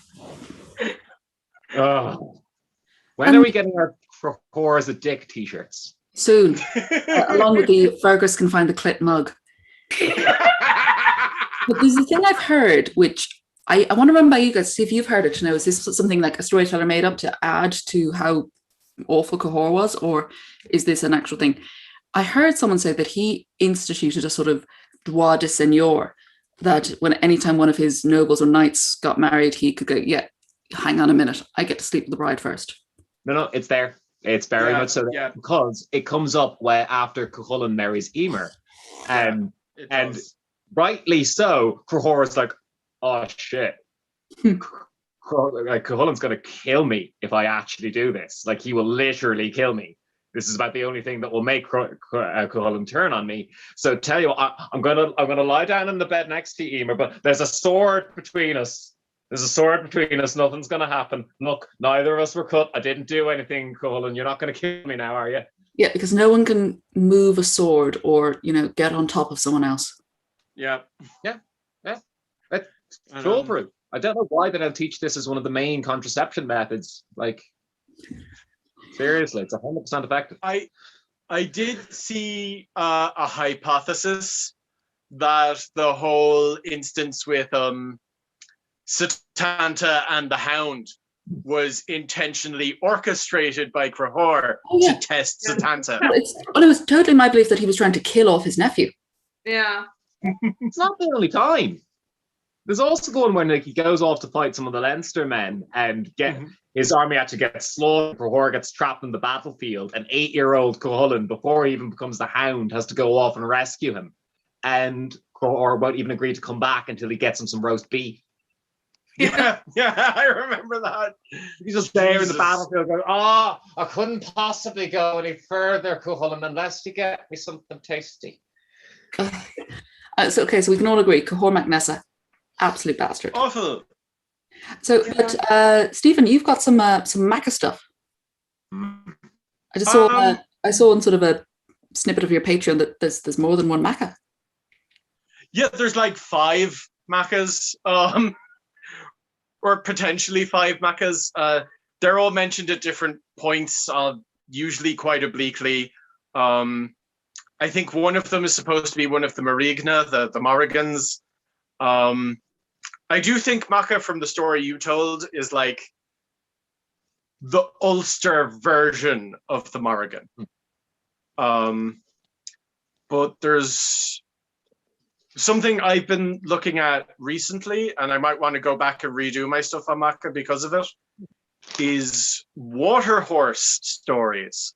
When are we getting our Cahor as a dick t-shirts? Soon, along with the Fergus can find the clit mug. But there's a thing I've heard, which I want to run by you guys, see if you've heard it to know, is this something like a storyteller made up to add to how awful Cahor was, or is this an actual thing? I heard someone say that he instituted a sort of droit de seigneur, that when anytime one of his nobles or knights got married, he could go, yeah, hang on a minute, I get to sleep with the bride first. No, it's there. It's very much so there, because it comes up where after Cuchulainn marries Emer. And rightly so, Cahor is like, oh shit. Cuchulainn's going to kill me if I actually do this. Like, he will literally kill me. This is about the only thing that will make Cuchulainn turn on me. So tell you what, I'm gonna lie down in the bed next to Emer, but there's a sword between us. There's a sword between us. Nothing's going to happen. Look, neither of us were cut. I didn't do anything, Cuchulainn. You're not going to kill me now, are you? Yeah, because no one can move a sword or, get on top of someone else. Yeah. That's foolproof. I don't know why they don't teach this as one of the main contraception methods. Like, seriously, it's 100% effective. I did see a hypothesis that the whole instance with Setanta and the Hound was intentionally orchestrated by Cahor to test Setanta. It was totally my belief that he was trying to kill off his nephew. Yeah. It's not the only time. There's also one when he goes off to fight some of the Leinster men and his army actually gets slaughtered. Cahor gets trapped in the battlefield. An 8-year-old Cuchulainn, before he even becomes the Hound, has to go off and rescue him. And Cahor won't even agree to come back until he gets him some roast beef. Yeah, I remember that. He's just there in the battlefield going, I couldn't possibly go any further, Cuchulainn, unless you get me something tasty. So we can all agree, Cahor MacNessa, absolute bastard. Awful. So, but Stephen, you've got some Macca stuff. I just saw I saw on sort of a snippet of your Patreon that there's more than one Macca. Yeah, there's like 5 Maccas, or potentially 5 Maccas. They're all mentioned at different points, usually quite obliquely. I think one of them is supposed to be one of the Marigna, the Morrigans. I do think Macha from the story you told is like the Ulster version of the Morrigan. But there's something I've been looking at recently, and I might want to go back and redo my stuff on Macha because of it, is water horse stories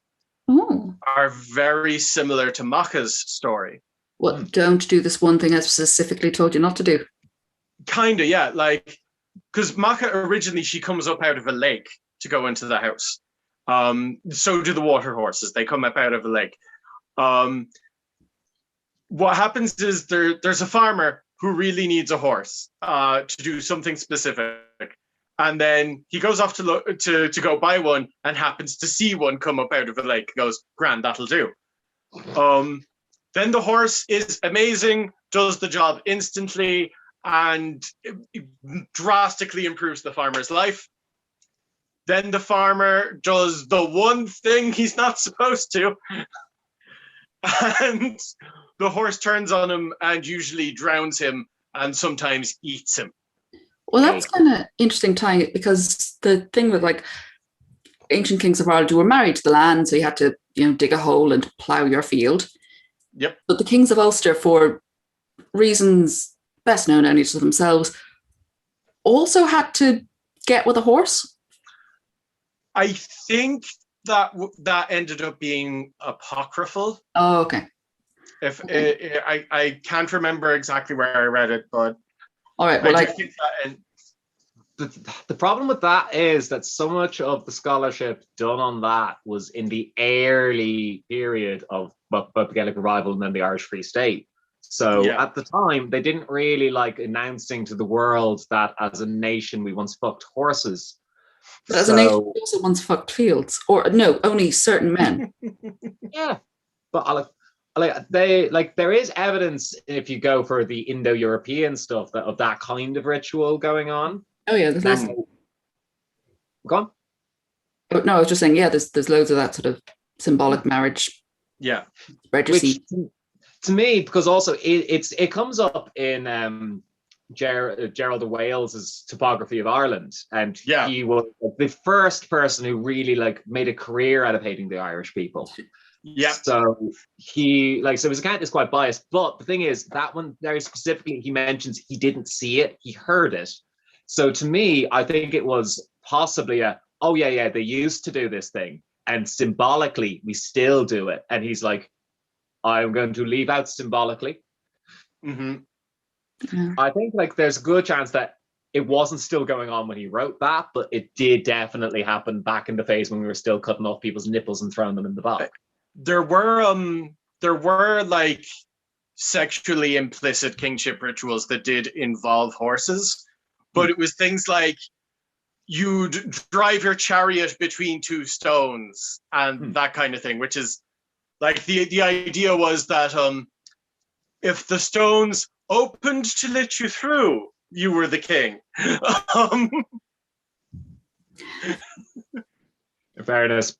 are very similar to Macha's story. Well, don't do this one thing I specifically told you not to do. Kind of, yeah. Like, because Macha originally, she comes up out of a lake to go into the house. So do the water horses. They come up out of a lake. What happens is there's a farmer who really needs a horse to do something specific. And then he goes off to go buy one and happens to see one come up out of a lake. Goes, grand, that'll do. Then the horse is amazing, does the job instantly, and it drastically improves the farmer's life. Then the farmer does the one thing he's not supposed to, and the horse turns on him and usually drowns him and sometimes eats him. Well, that's kind of interesting tying it, because the thing with like ancient kings of Ireland, you were married to the land, so you had to, dig a hole and plough your field. Yep. But the kings of Ulster, for reasons best known only to themselves, also had to get with a horse. I think that ended up being apocryphal. Oh, okay. I can't remember exactly where I read it, but all right. Well, I think the problem with that is that so much of the scholarship done on that was in the early period of both the Gaelic revival and then the Irish Free State. So at the time, they didn't really like announcing to the world that as a nation we once fucked horses. But as a nation, we also once fucked fields, or no, only certain men. Yeah, but there is evidence if you go for the Indo-European stuff of that kind of ritual going on. Oh yeah, there's loads. Go on. Oh, no, I was just saying, yeah, there's loads of that sort of symbolic marriage. Yeah, Which, to me, because also it comes up in Gerald of Wales's Topography of Ireland, and he was the first person who really made a career out of hating the Irish people. Yeah. So so his account is quite biased, but the thing is that one very specifically he mentions he didn't see it, he heard it. So to me, I think it was possibly they used to do this thing, and symbolically we still do it. And he's like, I'm going to leave out symbolically. Mm-hmm. Yeah. I think there's a good chance that it wasn't still going on when he wrote that, but it did definitely happen back in the phase when we were still cutting off people's nipples and throwing them in the bog. There were sexually implicit kingship rituals that did involve horses, but it was things like you'd drive your chariot between two stones and that kind of thing, which is the idea was that if the stones opened to let you through, you were the king. In fairness,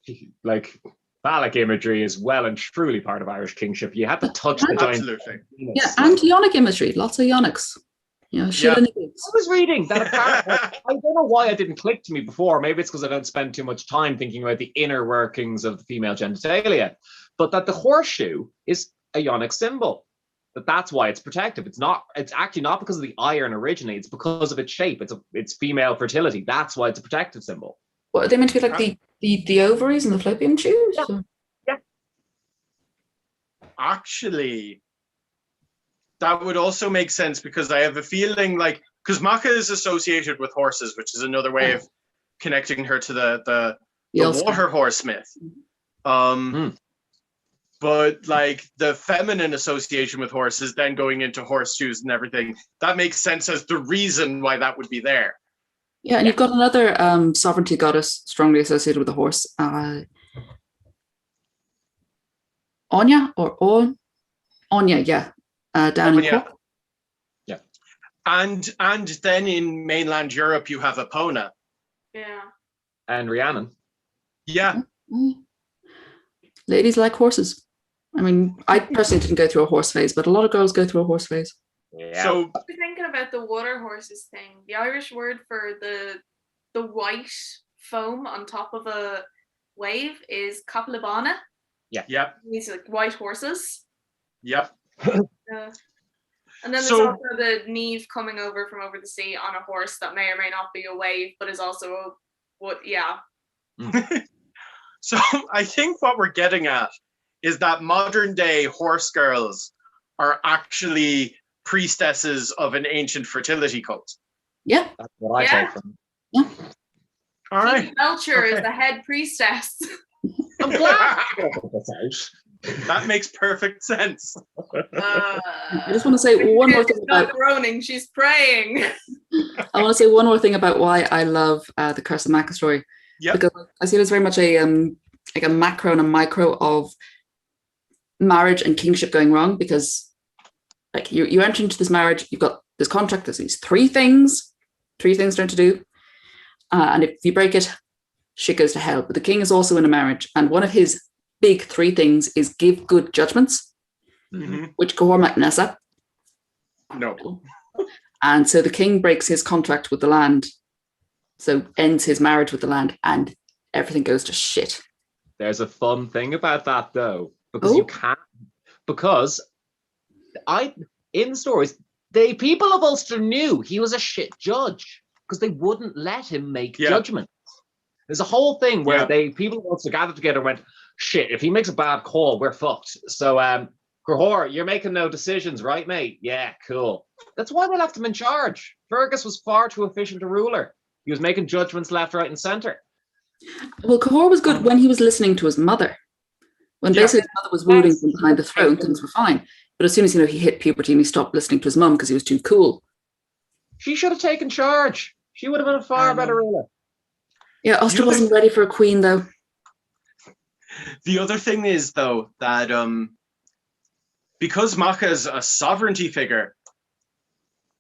phallic imagery is well and truly part of Irish kingship. You have to touch the giant. Absolutely. Yeah, and yonic imagery, lots of yonics. Shit in the boots. I was reading that I don't know why it didn't click to me before. Maybe it's because I don't spend too much time thinking about the inner workings of the female genitalia, but that the horseshoe is a yonic symbol. That's why it's protective. It's actually not because of the iron originally. It's because of its shape. It's female fertility. That's why it's a protective symbol. What are they meant to be like the ovaries and the fallopian tubes? Yeah. Actually, that would also make sense, because I have a feeling because Macha is associated with horses, which is another way of connecting her to the water horse myth. But the feminine association with horses, then going into horseshoes and everything, that makes sense as the reason why that would be there. Yeah, and you've got another sovereignty goddess strongly associated with the horse. Anya or On? Anya, yeah. Down in Cork. Yeah. And then in mainland Europe, you have Epona. Yeah. And Rhiannon. Yeah. Mm-hmm. Ladies like horses. I mean, I personally didn't go through a horse phase, but a lot of girls go through a horse phase. Yeah. So We're thinking about the water horses thing. The Irish word for the white foam on top of a wave is capilabana. yep, These like white horses. yep. And then there's So- also the Neve coming over from over the sea on a horse that may or may not be a wave, but is also yeah. So I think what we're getting at is that modern day horse girls are actually priestesses of an ancient fertility cult. Yeah. That's what I Yeah. take from. All right. Phoebe Belcher is Okay. the head priestess. I'm glad you brought this out. That makes perfect sense. I just want to say one more thing She's not about. groaning, she's praying. I want to say one more thing about why I love the Curse of Maca story. Yep. Because I see it as very much a like a macro and a micro of marriage and kingship going wrong. Because like you enter into this marriage, you've got this contract. There's these three things down to do, and if you break it, shit goes to hell. But the king is also in a marriage, and one of his big three things is give good judgments, Mhm. which Cohormac Nessa. No. And so the king breaks his contract with the land, so ends his marriage with the land, and everything goes to shit. There's a fun thing about that though, because you can't. Because in the stories, the people of Ulster knew he was a shit judge because they wouldn't let him make judgment. There's a whole thing where people of Ulster gathered together and went, shit, if he makes a bad call, we're fucked. So, Grahor, you're making no decisions, right, mate? Yeah, cool. That's why they left him in charge. Fergus was far too efficient a ruler. He was making judgments left, right, and centre. Well, Cahor was good when he was listening to his mother. When basically his mother was ruling from behind the throne, things were fine. But as soon as he hit puberty and he stopped listening to his mum because he was too cool. She should have taken charge. She would have been a far better ruler. Yeah, Ulster wasn't ready for a queen though. The other thing is though that because Macha is a sovereignty figure,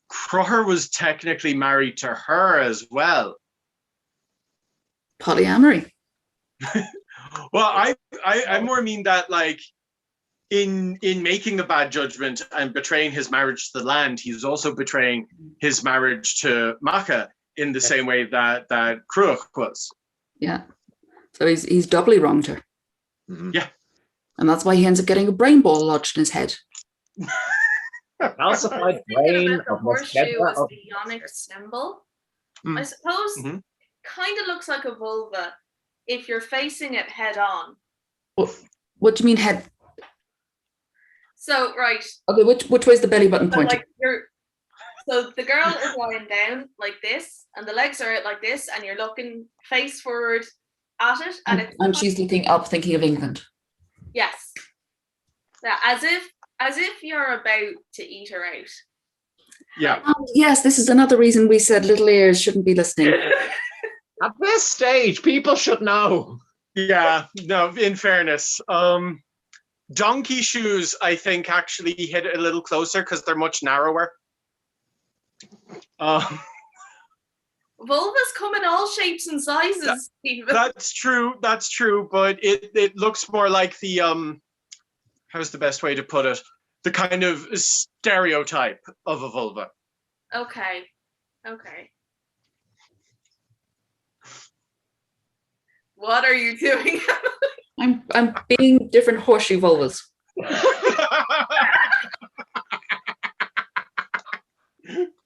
Crother was technically married to her as well. Polyamory. Well, I more mean that like in making a bad judgment and betraying his marriage to the land, he's also betraying his marriage to Macha in the same way that Cruach was. Yeah. So he's doubly wronged her. Mm-hmm. Yeah. And that's why he ends up getting a brain ball lodged in his head. Calcified Thinking brain about the of horseshoe as Musketeer. the Ionic symbol. Mm. I suppose Mhm. kind of looks like a vulva if you're facing it head on. What do you mean head? So right, Okay, which way's the belly button but pointing? like so the girl is lying down like this, and the legs are out like this, and you're looking face forward at it, and it's And she's looking up, thinking of England. yes, yeah, as if you're about to eat her out. Yeah. Yes, this is another reason we said little ears shouldn't be listening. At this stage, people should know. Yeah. No, in fairness. Donkey shoes, I think, actually hit it a little closer because they're much narrower. Vulvas come in all shapes and sizes, Stephen. That's true. But it looks more like the how's the best way to put it? The kind of stereotype of a vulva. Okay. What are you doing? I'm being different horseshoe vulvas.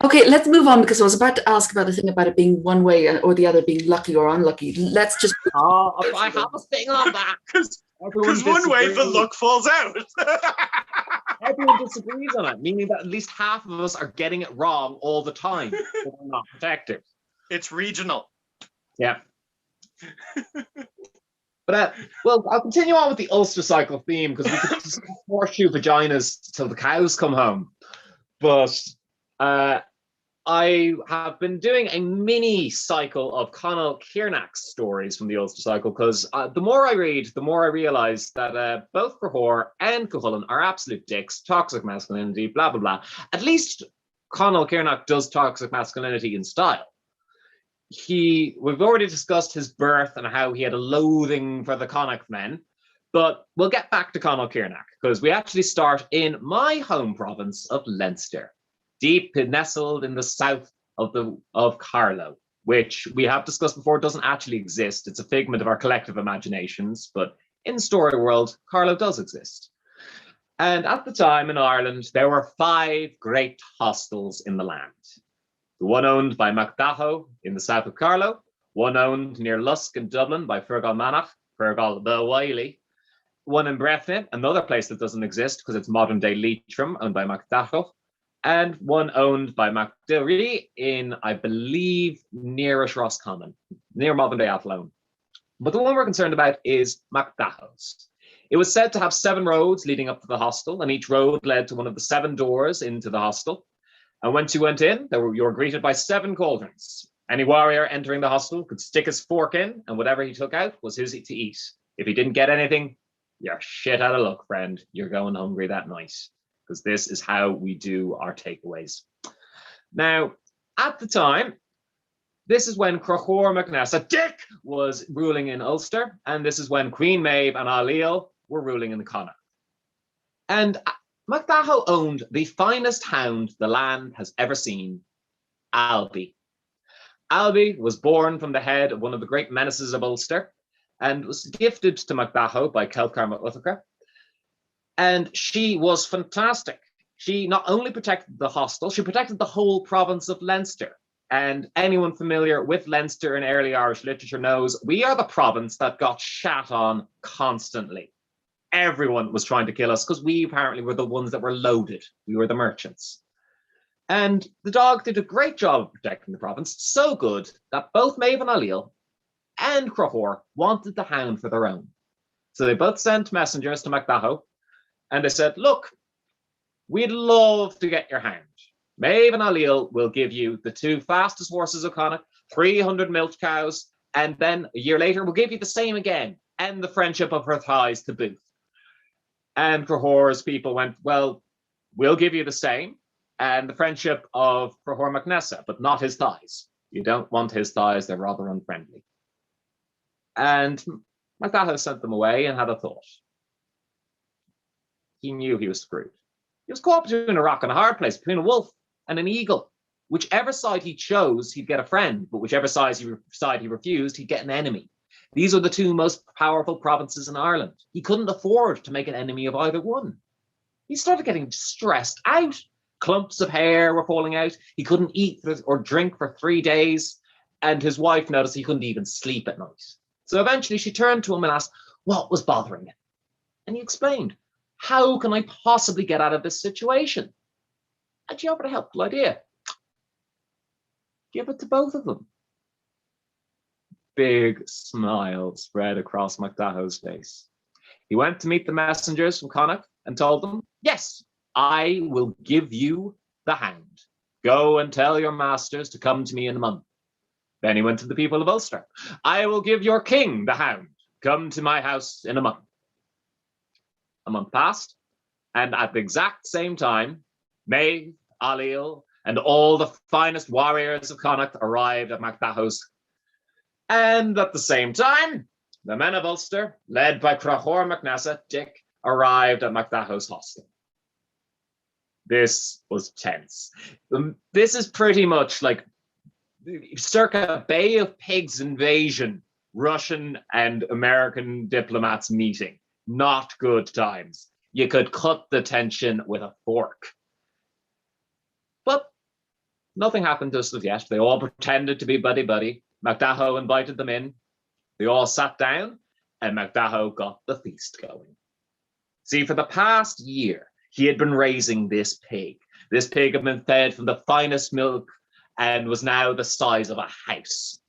Okay, let's move on because I was about to ask about the thing about it being one way or the other, being lucky or unlucky. Let's just. Oh, I have a thing on that. Because one way the luck falls out. Everyone disagrees on it, meaning that at least half of us are getting it wrong all the time, but we're not protected. It's regional. Yeah. But well, I'll continue on with the Ulster cycle theme because we could discuss horseshoe vaginas till the cows come home. But I have been doing a mini cycle of Conall Kiernach's stories from the Ulster cycle because the more I read, the more I realise that both Cahor and Cuchulainn are absolute dicks, toxic masculinity, blah, blah, blah. At least Conall Kiernach does toxic masculinity in style. We've already discussed his birth and how he had a loathing for the Connacht men, but we'll get back to Conall Kiernach because we actually start in my home province of Leinster. deep nestled in the south of Carlo, which we have discussed before doesn't actually exist. It's a figment of our collective imaginations, but in story world, Carlo does exist. And at the time in Ireland, there were 5 great hostels in the land. The one owned by MacDaho in the south of Carlo, one owned near Lusk in Dublin by Fergal Manach, Fergal the Wiley, one in Breffni, another place that doesn't exist because it's modern day Leitrim, owned by MacDaho, and one owned by MacDurry in, I believe, nearish Roscommon, near modern day Athlone. But the one we're concerned about is MacDaho's. It was said to have 7 roads leading up to the hostel, and each road led to one of the 7 doors into the hostel. And once you went in, you were greeted by 7 cauldrons. Any warrior entering the hostel could stick his fork in, and whatever he took out was his to eat. If he didn't get anything, you're shit out of luck, friend. You're going hungry that night, because this is how we do our takeaways. Now, at the time, this is when Crochor MacNessa Dick was ruling in Ulster, and this is when Queen Maeve and Alleel were ruling in the Connacht. And MacDaho owned the finest hound the land has ever seen, Albie. Albie was born from the head of one of the great menaces of Ulster and was gifted to MacDaho by Celtcar Mac Uthaka. And she was fantastic. She not only protected the hostel, she protected the whole province of Leinster. And anyone familiar with Leinster in early Irish literature knows we are the province that got shat on constantly. Everyone was trying to kill us because we apparently were the ones that were loaded. We were the merchants. And the dog did a great job of protecting the province, so good that both Maeve and Alleel and Crochor wanted the hound for their own. So they both sent messengers to MacDaho, and they said, look, we'd love to get your hound. Maeve and Alleel will give you the 2 fastest horses of Connacht, 300 milch cows, and then a year later we'll give you the same again, and the friendship of her thighs to boot. And Crochor's people went, well, we'll give you the same, and the friendship of Crochor MacNessa, but not his thighs. You don't want his thighs, they're rather unfriendly. And MacDaho sent them away and had a thought. He knew he was screwed. He was caught between a rock and a hard place, between a wolf and an eagle. Whichever side he chose, he'd get a friend, but whichever side he refused, he'd get an enemy. These are the 2 most powerful provinces in Ireland. He couldn't afford to make an enemy of either one. He started getting stressed out. Clumps of hair were falling out. He couldn't eat or drink for 3 days. And his wife noticed he couldn't even sleep at night. So eventually she turned to him and asked what was bothering him. And he explained, how can I possibly get out of this situation? And she offered a helpful idea. Give it to both of them. Big smile spread across MacDaho's face. He went to meet the messengers from Connacht and told them, yes, I will give you the hound. Go and tell your masters to come to me in a month. Then he went to the people of Ulster. I will give your king the hound. Come to my house in a month. A month passed, and at the exact same time, Maeve, Alleel, and all the finest warriors of Connacht arrived at MacDaho's. And at the same time, the men of Ulster, led by Crochor MacNessa Dick, arrived at MacDaho's hostel. This was tense. This is pretty much like circa Bay of Pigs invasion, Russian and American diplomats meeting. Not good times. You could cut the tension with a fork. But nothing happened just as yet. They all pretended to be buddy-buddy. MacDaho invited them in. They all sat down, and MacDaho got the feast going. See, for the past year, he had been raising this pig. This pig had been fed from the finest milk and was now the size of a house.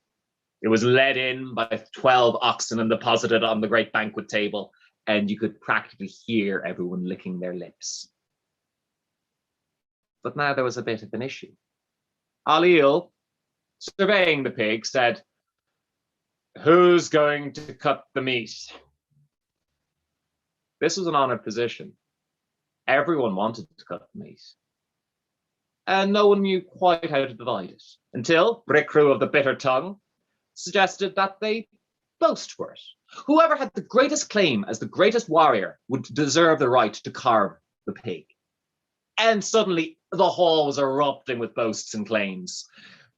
It was led in by 12 oxen and deposited on the great banquet table, and you could practically hear everyone licking their lips. But now there was a bit of an issue. Alleel, surveying the pig, said, who's going to cut the meat? This was an honored position. Everyone wanted to cut the meat. And no one knew quite how to divide it, until Brickcrew of the Bitter Tongue suggested that they boast for it. Whoever had the greatest claim as the greatest warrior would deserve the right to carve the pig. And suddenly the hall was erupting with boasts and claims.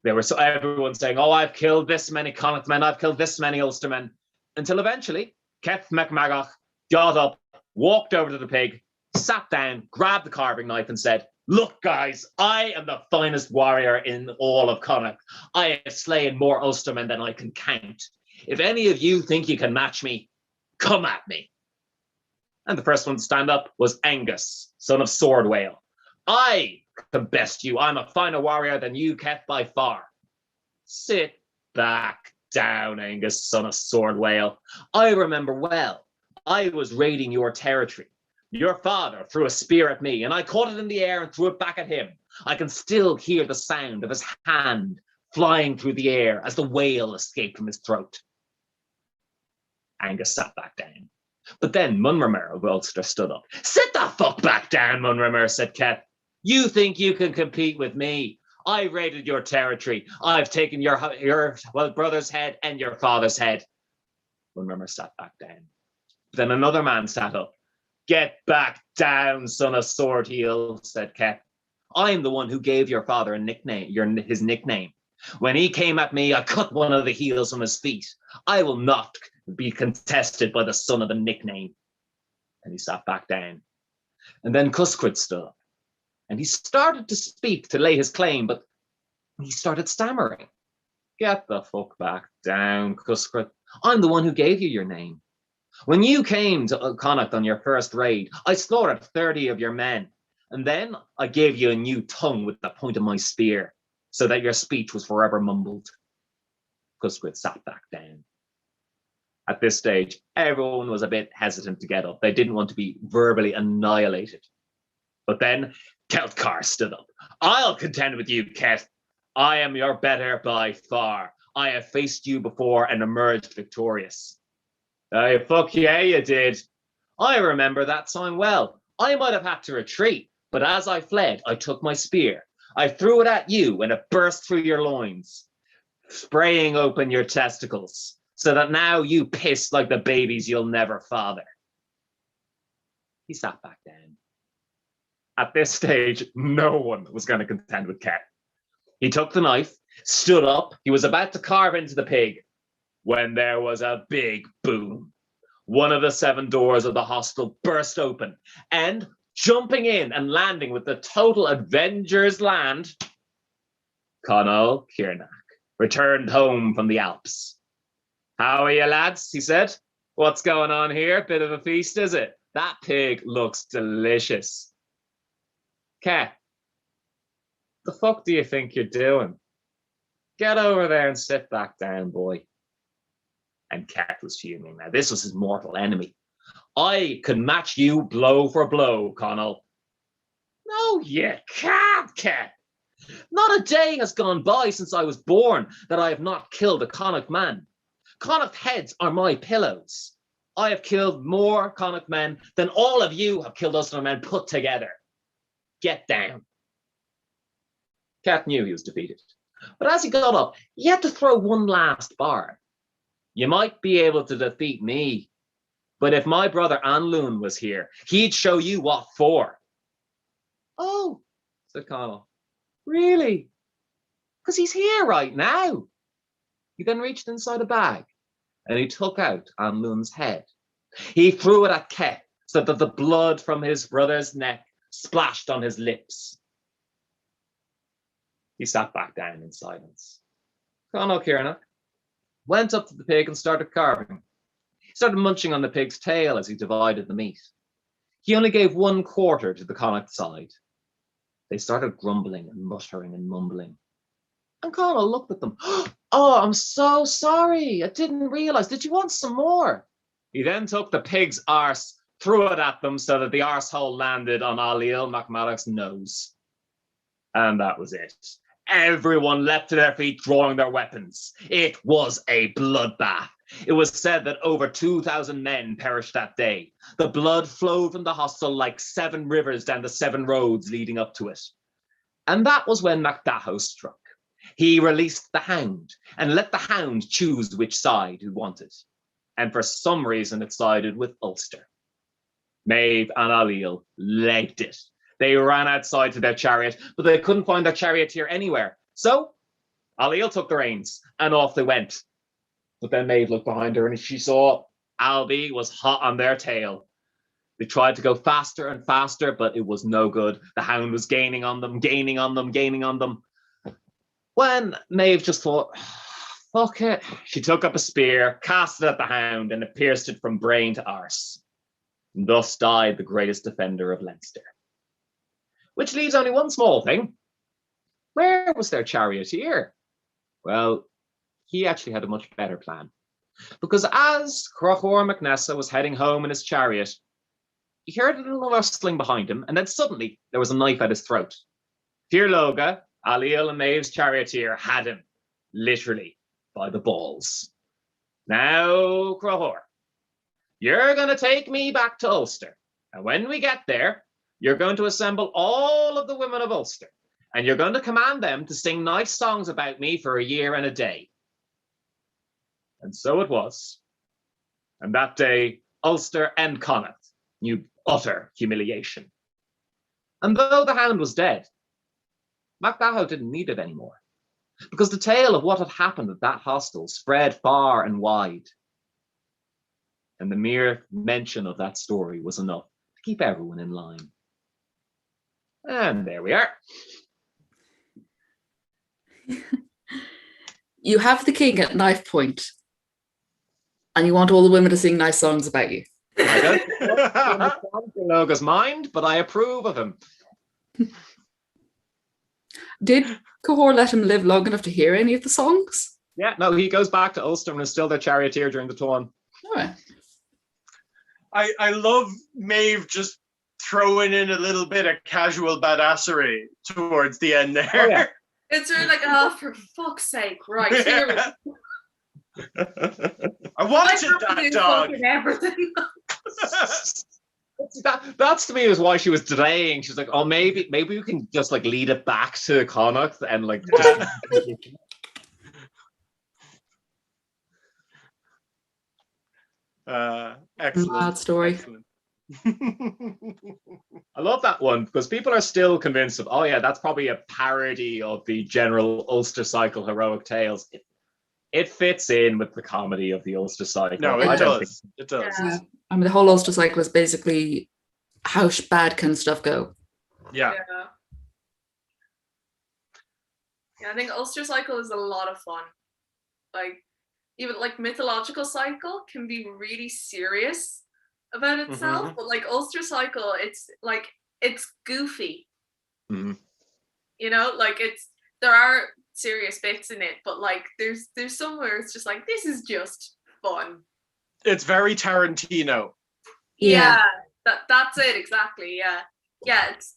There were everyone saying, oh, I've killed this many Connacht men, I've killed this many Ulstermen, until eventually Keth MacMagach got up, walked over to the pig, sat down, grabbed the carving knife and said, look, guys, I am the finest warrior in all of Connacht. I have slain more Ulstermen than I can count. If any of you think you can match me, come at me. And the first one to stand up was Angus, son of Sword Whale. I can best you. I'm a finer warrior than you, Keth, by far. Sit back down, Angus, son of Sword Whale. I remember well. I was raiding your territory. Your father threw a spear at me, and I caught it in the air and threw it back at him. I can still hear the sound of his hand flying through the air as the whale escaped from his throat. Angus sat back down. But then Munramer of Ulster stood up. Sit the fuck back down, Munramer, said Keth. You think you can compete with me? I raided your territory. I've taken your brother's head and your father's head. Munramer sat back down. Then another man sat up. Get back down, son of Sword Heel, said Keth. I'm the one who gave your father a nickname, his nickname. When he came at me, I cut one of the heels from his feet. I will not be contested by the son of a nickname. And he sat back down. And then Cuscrid stood up. And he started to speak to lay his claim, but he started stammering. Get the fuck back down, Cuscrid. I'm the one who gave you your name. When you came to Connacht on your first raid, I slaughtered 30 of your men. And then I gave you a new tongue with the point of my spear, so that your speech was forever mumbled. Cuscrid sat back down. At this stage, everyone was a bit hesitant to get up. They didn't want to be verbally annihilated. But then Celtcar stood up. I'll contend with you, Keth. I am your better by far. I have faced you before and emerged victorious. Fuck yeah, you did. I remember that time well. I might have had to retreat, but as I fled, I took my spear. I threw it at you and it burst through your loins, spraying open your testicles, so that now you piss like the babies you'll never father. He sat back down. At this stage, no one was going to contend with Keth. He took the knife, stood up, he was about to carve into the pig, when there was a big boom. One of the 7 doors of the hostel burst open, and jumping in and landing with the total Avengers land, Conall Kieran returned home from the Alps. How are you, lads? He said. What's going on here? Bit of a feast, is it? That pig looks delicious. Keth, the fuck do you think you're doing? Get over there and sit back down, boy. And Keth was fuming. Now, this was his mortal enemy. I can match you blow for blow, Conall. No, you can't, Keth. Not a day has gone by since I was born that I have not killed a Connacht man. Connacht heads are my pillows. I have killed more Connacht men than all of you have killed Ulster men put together. Get down. Keth knew he was defeated. But as he got up, he had to throw one last bar. You might be able to defeat me, but if my brother Anlún was here, he'd show you what for. Oh, said Conall. Really? Because he's here right now. He then reached inside a bag and he took out Anlún's head. He threw it at Keth so that the blood from his brother's neck splashed on his lips. He sat back down in silence. Conall Kieran went up to the pig and started carving. He started munching on the pig's tail as he divided the meat. He only gave 1/4 to the Connacht side. They started grumbling and muttering and mumbling. And Conall looked at them. Oh, I'm so sorry. I didn't realize. Did you want some more? He then took the pig's arse, threw it at them so that the arsehole landed on Aliel MacMaddoch's nose. And that was it. Everyone leapt to their feet, drawing their weapons. It was a bloodbath. It was said that over 2,000 men perished that day. The blood flowed from the hostel like 7 rivers down the 7 roads leading up to it. And that was when MacDahau struck. He released the hound and let the hound choose which side he wanted. And for some reason, it sided with Ulster. Maeve and Aliel legged it. They ran outside to their chariot, but they couldn't find their charioteer anywhere. So Aliel took the reins, and off they went. But then Maeve looked behind her, and she saw Albie was hot on their tail. They tried to go faster and faster, but it was no good. The hound was gaining on them, gaining on them, gaining on them. When Maeve just thought, fuck it, she took up a spear, cast it at the hound, and it pierced it from brain to arse. And thus died the greatest defender of Leinster. Which leaves only one small thing. Where was their charioteer? Well, he actually had a much better plan. Because as Crochor MacNessa was heading home in his chariot, he heard a little rustling behind him, and then suddenly there was a knife at his throat. Tír Loga, Aliel and Maeve's charioteer, had him, literally, by the balls. Now, Crochor, you're going to take me back to Ulster. And when we get there, you're going to assemble all of the women of Ulster. And you're going to command them to sing nice songs about me for a year and a day. And so it was. And that day, Ulster and Connacht knew utter humiliation. And though the hound was dead, MacDahau didn't need it anymore. Because the tale of what had happened at that hostel spread far and wide. And the mere mention of that story was enough to keep everyone in line. And there we are. You have the king at knife point, and you want all the women to sing nice songs about you. I don't understand Loga's mind, but I approve of him. Did Cahor let him live long enough to hear any of the songs? Yeah, no, he goes back to Ulster and is still their charioteer during the Táin. All right. I love Maeve just throwing in a little bit of casual badassery towards the end there. Oh, yeah. It's really like, oh, for fuck's sake, right, here we I wanted that dog. everything. That's to me is why she was delaying. She's like, oh, maybe we can just like lead it back to Connacht and like. Excellent. Mad story. Excellent. I love that one because people are still convinced of, oh yeah, that's probably a parody of the general Ulster Cycle heroic tales. It fits in with the comedy of the Ulster Cycle. No, it does. It does. Yeah. I mean, the whole Ulster Cycle is basically how bad can stuff go. Yeah. Yeah, I think Ulster Cycle is a lot of fun. Like, even like mythological cycle can be really serious about itself, but like Ulster Cycle, it's like, it's goofy. Mm-hmm. You know, like there are serious bits in it, but like there's somewhere it's just like, this is just fun. It's very Tarantino. Yeah, that's it exactly. Yeah. It's.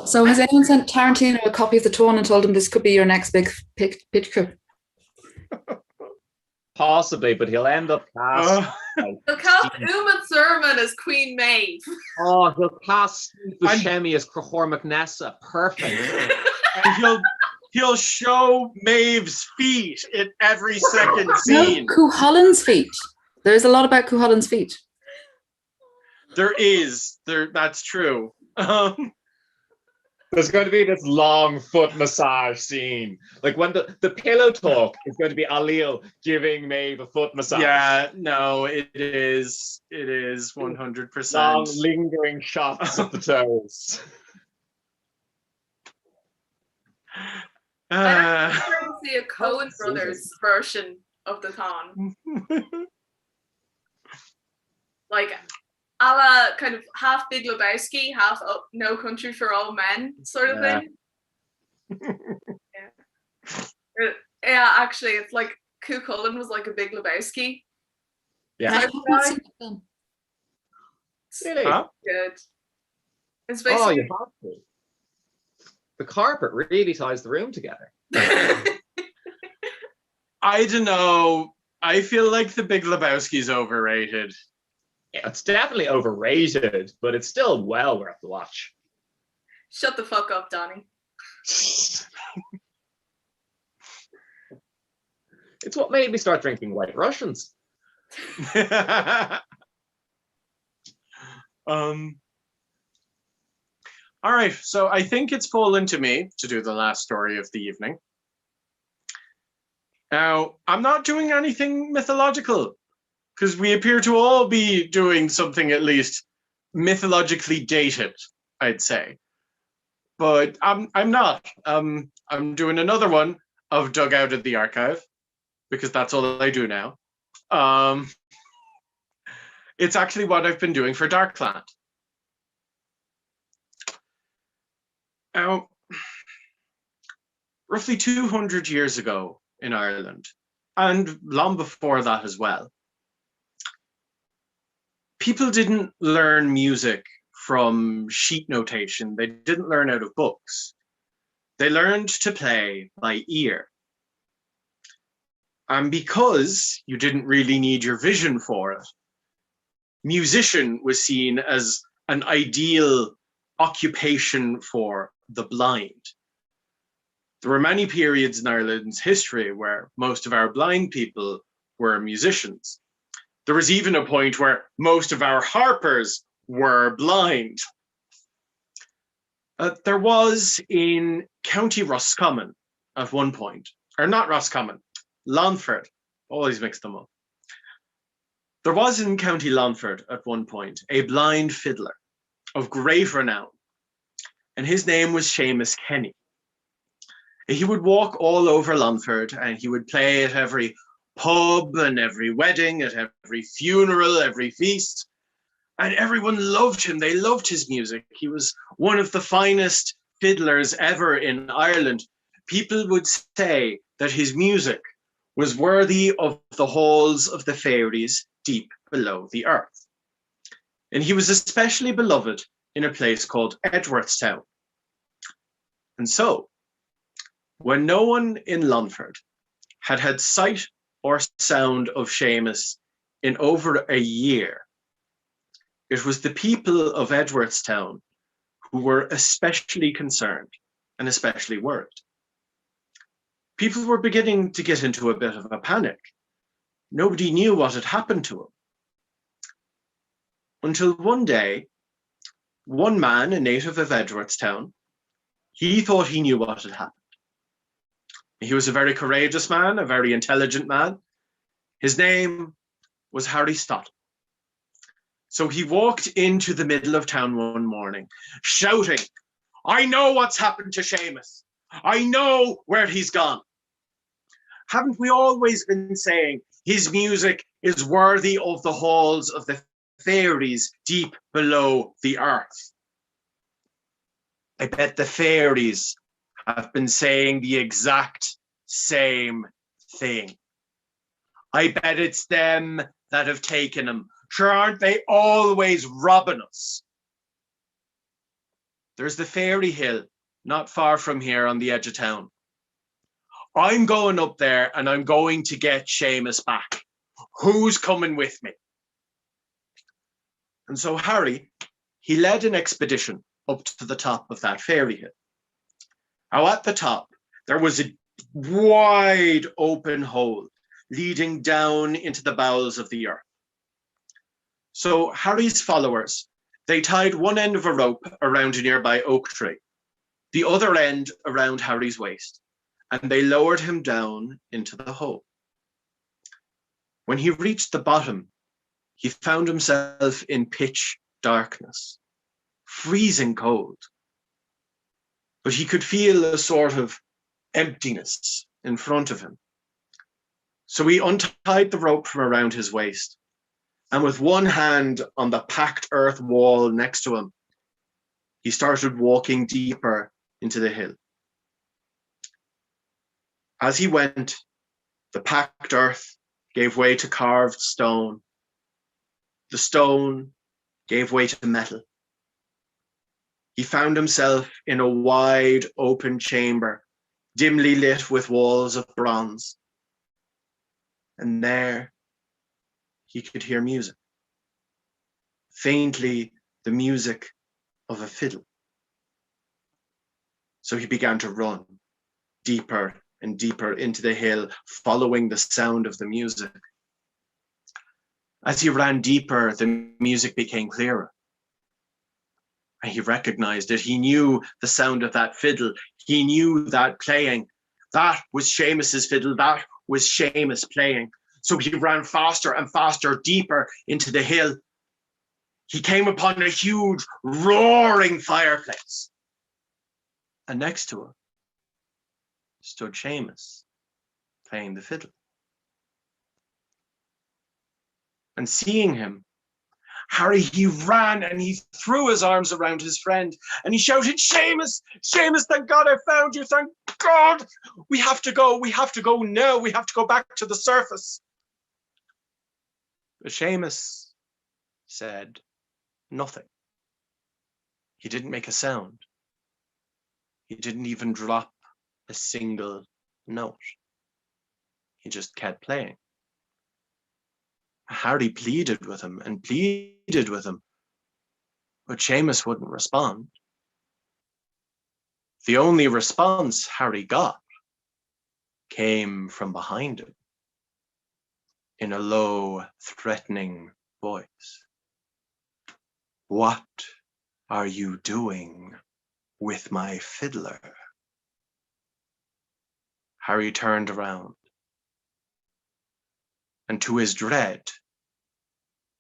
So has anyone sent Tarantino a copy of the Táin and told him this could be your next big picture? Possibly, but he'll end up cast. He'll cast Uma Thurman as Queen Maeve. Oh, he'll cast Steve Buscemi as Crochor MacNessa. Perfect. And he'll show Maeve's feet in every second scene. No, Cuchulainn's feet. There's a lot about Cuchulainn's feet. There is. That's true. There's going to be this long foot massage scene. Like when the pillow talk is going to be Aliel giving Maeve a foot massage. Yeah, no, it is 100%. Long lingering shots of the toes. I'd actually like to see a Coen Brothers version of the Táin. Like, a la kind of half Big Lebowski, half No Country for Old Men sort of thing. Yeah, actually, it's like Cuchulainn was like a Big Lebowski. Yeah. Really? Huh? Good. It's Oh, basically. you have to. The carpet really ties the room together. I don't know. I feel like the Big Lebowski's overrated. Yeah, it's definitely overrated, but it's still well worth the watch. Shut the fuck up, Donnie. It's what made me start drinking White Russians. All right, so I think it's fallen to me to do the last story of the evening. Now, I'm not doing anything mythological, because we appear to all be doing something at least mythologically dated, I'd say. But I'm not. I'm doing another one of Dug Out of the Archive, because that's all I do now. It's actually what I've been doing for Darkland. Now, roughly 200 years ago in Ireland, and long before that as well, people didn't learn music from sheet notation. They didn't learn out of books. They learned to play by ear. And because you didn't really need your vision for it, musician was seen as an ideal occupation for the blind. There were many periods in Ireland's history where most of our blind people were musicians. There was even a point where most of our harpers were blind. There was in County Roscommon at one point, or not Roscommon, Longford, always mix them up. There was in County Longford at one point a blind fiddler of great renown, and his name was Seamus Kenny. He would walk all over Longford and he would play at every pub and every wedding, at every funeral, every feast, and everyone loved him. They loved his music. He was one of the finest fiddlers ever in Ireland. People would say that his music was worthy of the halls of the fairies deep below the earth. And he was especially beloved in a place called Edwardstown. And so, when no one in Longford had had sight or sound of Seamus in over a year, it was the people of Edwardstown who were especially concerned and especially worried. People were beginning to get into a bit of a panic. Nobody knew what had happened to him. Until one day, one man, a native of Edwardstown, he thought he knew what had happened. He was a very courageous man, a very intelligent man. His name was Harry Stott. So he walked into the middle of town one morning, shouting, "I know what's happened to Seamus. I know where he's gone." Haven't we always been saying his music is worthy of the halls of the fairies deep below the earth? I bet the fairies have been saying the exact same thing. I bet it's them that have taken him. Sure, aren't they always robbing us? There's the fairy hill not far from here on the edge of town. I'm going up there and I'm going to get Seamus back. Who's coming with me? And so Harry, he led an expedition up to the top of that fairy hill. Now at the top, there was a wide open hole leading down into the bowels of the earth. So Harry's followers, they tied one end of a rope around a nearby oak tree, the other end around Harry's waist, and they lowered him down into the hole. When he reached the bottom, he found himself in pitch darkness, freezing cold. But he could feel a sort of emptiness in front of him. So he untied the rope from around his waist, and with one hand on the packed earth wall next to him, he started walking deeper into the hill. As he went, the packed earth gave way to carved stone. The stone gave way to metal. He found himself in a wide open chamber, dimly lit with walls of bronze. And there he could hear music. Faintly, the music of a fiddle. So he began to run deeper and deeper into the hill, following the sound of the music. As he ran deeper, the music became clearer. And he recognized it. He knew the sound of that fiddle. He knew that playing. That was Seamus's fiddle. That was Seamus playing. So he ran faster and faster, deeper into the hill. He came upon a huge, roaring fireplace. And next to him stood Seamus, playing the fiddle. And seeing him, Harry, he ran and he threw his arms around his friend and he shouted, Seamus, Seamus, thank God I found you, thank God. We have to go now, we have to go back to the surface. But Seamus said nothing. He didn't make a sound. He didn't even drop a single note. He just kept playing. Harry pleaded with him and pleaded with him, but Seamus wouldn't respond. The only response Harry got came from behind him in a low, threatening voice. What are you doing with my fiddler? Harry turned around, and to his dread,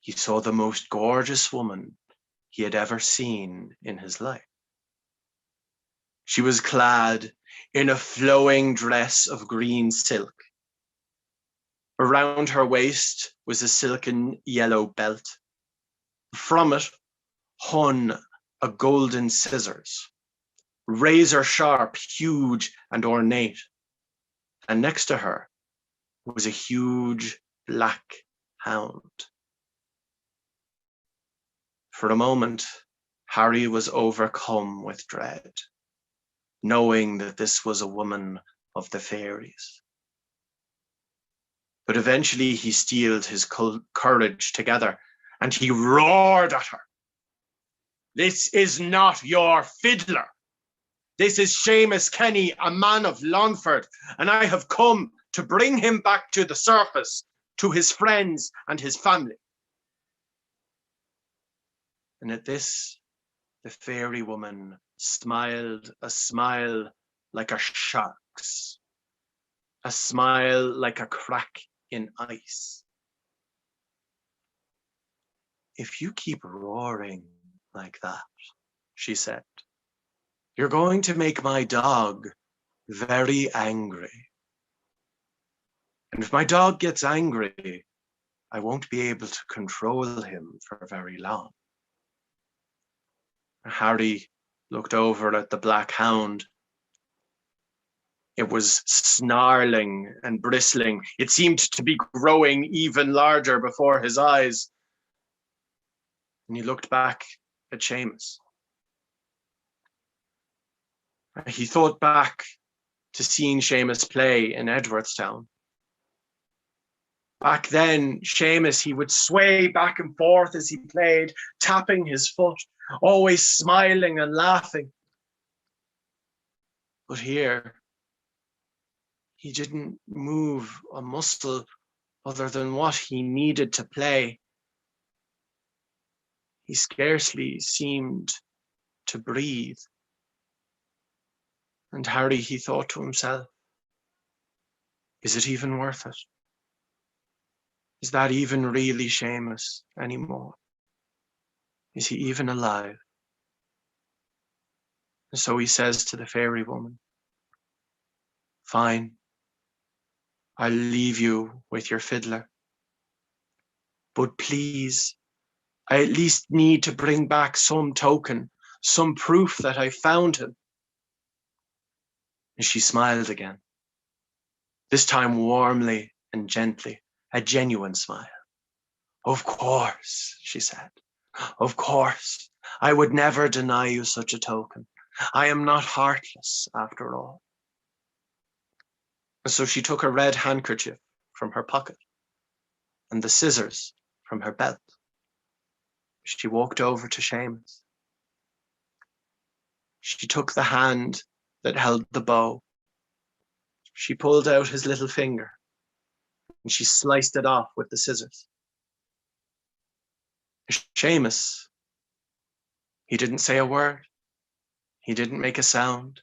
he saw the most gorgeous woman he had ever seen in his life. She was clad in a flowing dress of green silk. Around her waist was a silken yellow belt. From it hung a golden scissors, razor sharp, huge and ornate. And next to her was a huge black hound. For a moment, Harry was overcome with dread, knowing that this was a woman of the fairies. But eventually he steeled his courage together and he roared at her. This is not your fiddler. This is Seamus Kenny, a man of Longford, and I have come to bring him back to the surface, to his friends and his family. And at this, the fairy woman smiled a smile like a shark's, a smile like a crack in ice. If you keep roaring like that, she said, you're going to make my dog very angry. And if my dog gets angry, I won't be able to control him for very long. Harry looked over at the black hound. It was snarling and bristling. It seemed to be growing even larger before his eyes. And he looked back at Seamus. He thought back to seeing Seamus play in Edwardstown. Back then, Seamus, he would sway back and forth as he played, tapping his foot, always smiling and laughing. But here, he didn't move a muscle other than what he needed to play. He scarcely seemed to breathe. And Harry, he thought to himself, is it even worth it? Is that even really Seamus anymore? Is he even alive? And so he says to the fairy woman, fine, I'll leave you with your fiddler. But please, I at least need to bring back some token, some proof that I found him. And she smiled again, this time warmly and gently, a genuine smile. Of course, she said, of course, I would never deny you such a token. I am not heartless after all. And so she took a red handkerchief from her pocket and the scissors from her belt. She walked over to Seamus. She took the hand that held the bow. She pulled out his little finger and she sliced it off with the scissors. Seamus, He didn't say a word. He didn't make a sound.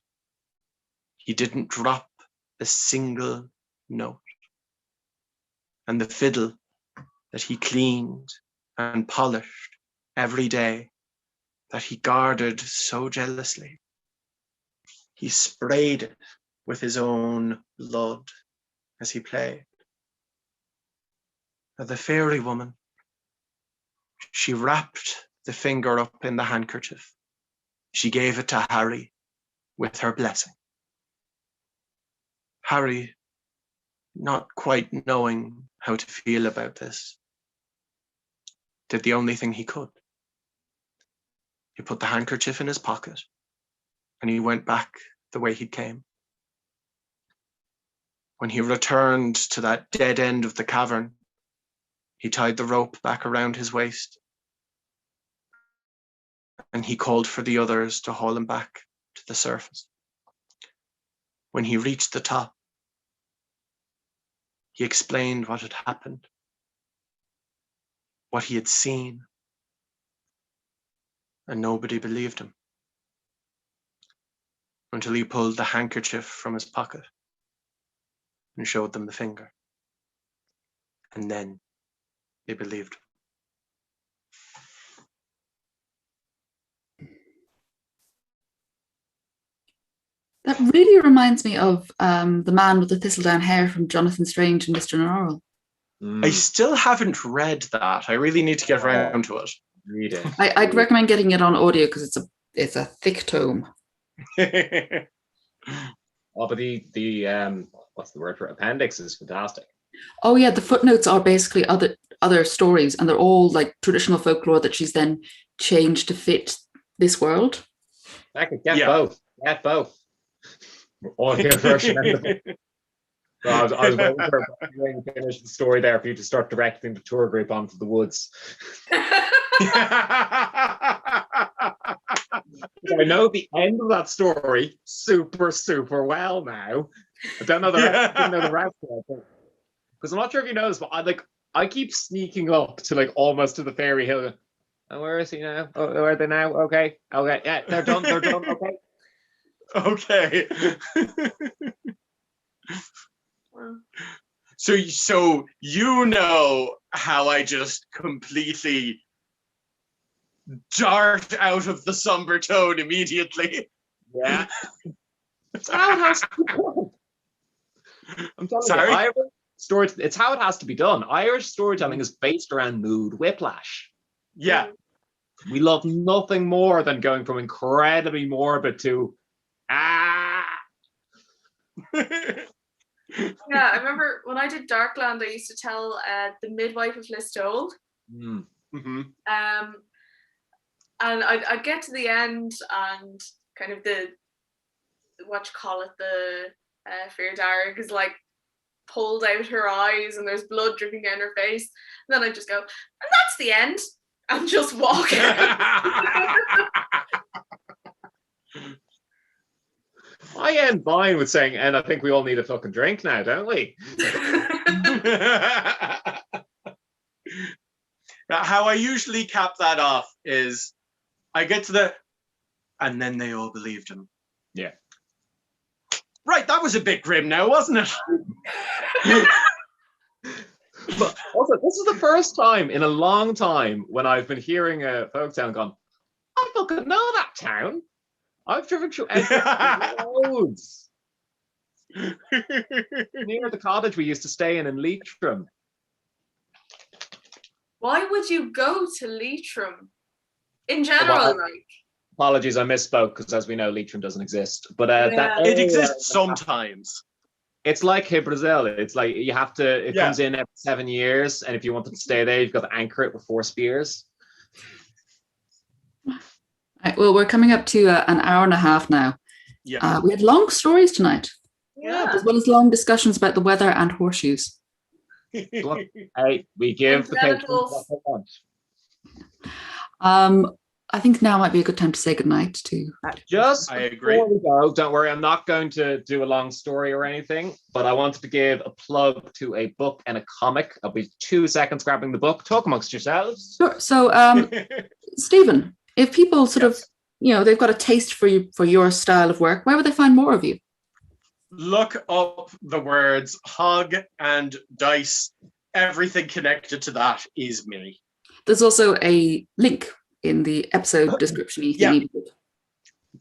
He didn't drop a single note. And the fiddle that he cleaned and polished every day, that he guarded so jealously, he sprayed it with his own blood as he played. The fairy woman, she wrapped the finger up in the handkerchief. She gave it to Harry with her blessing. Harry, not quite knowing how to feel about this, did the only thing he could. He put the handkerchief in his pocket and he went back the way he came. When he returned to that dead end of the cavern, he tied the rope back around his waist and he called for the others to haul him back to the surface. When he reached the top, he explained what had happened, what he had seen, and nobody believed him until he pulled the handkerchief from his pocket and showed them the finger. And then they believed him. That really reminds me of the man with the thistledown hair from Jonathan Strange and Mr. Norrell. I still haven't read that. I really need to get around to it. Read it. I'd recommend getting it on audio because it's a thick tome. Oh, but the what's the word for it? Appendix is fantastic. Oh yeah, the footnotes are basically other stories, and they're all like traditional folklore that she's then changed to fit this world. I could get both. Get both. Audio version. So I was waiting for you to finish the story there for you to start directing the tour group onto the woods. I know the end of that story super, super well now. I don't know the rest. I don't know the rest of it. Because I'm not sure if you noticed, but I keep sneaking up to like almost to the fairy hill. Oh, where is he now? Oh, where are they now? Okay. Yeah, they're done. They're done. Okay. Okay. So you know how I just completely dart out of the somber tone immediately. Yeah. It's how it has to be done. I'm telling Sorry? you, Irish story. It's how it has to be done. Irish storytelling is based around mood whiplash. Yeah. We love nothing more than going from incredibly morbid to Yeah, I remember when I did Darkland, I used to tell the midwife of Listowel. Mm-hmm. And I'd get to the end and kind of the Fear Darrig is like pulled out her eyes and there's blood dripping down her face. And then I'd just go, and that's the end, and just walk. I end mine with saying, and I think we all need a fucking drink now, don't we? How I usually cap that off is I get to and then they all believed him. Yeah. Right, that was a bit grim now, wasn't it? But also, this is the first time in a long time when I've been hearing a folk town gone, I fucking know that town. I've driven through roads. Near the cottage we used to stay in Leitrim. Why would you go to Leitrim? In general, like. Apologies, I misspoke because, as we know, Leitrim doesn't exist. But that it exists sometimes. It's like Brazil. It's like you have to. It comes in every 7 years, and if you want it to stay there, you've got to anchor it with 4 spears. Right, well, we're coming up to an hour and a half now. Yeah, we had long stories tonight. Yeah, as well as long discussions about the weather and horseshoes. Hey, we give the patrons what they want. I think now might be a good time to say goodnight to. Just I agree. Before we go, don't worry, I'm not going to do a long story or anything, but I wanted to give a plug to a book and a comic. I'll be 2 seconds grabbing the book. Talk amongst yourselves. Sure. So, Stephen, If people sort of, they've got a taste for your style of work, where would they find more of you? Look up the words hug and dice. Everything connected to that is me. There's also a link in the episode description.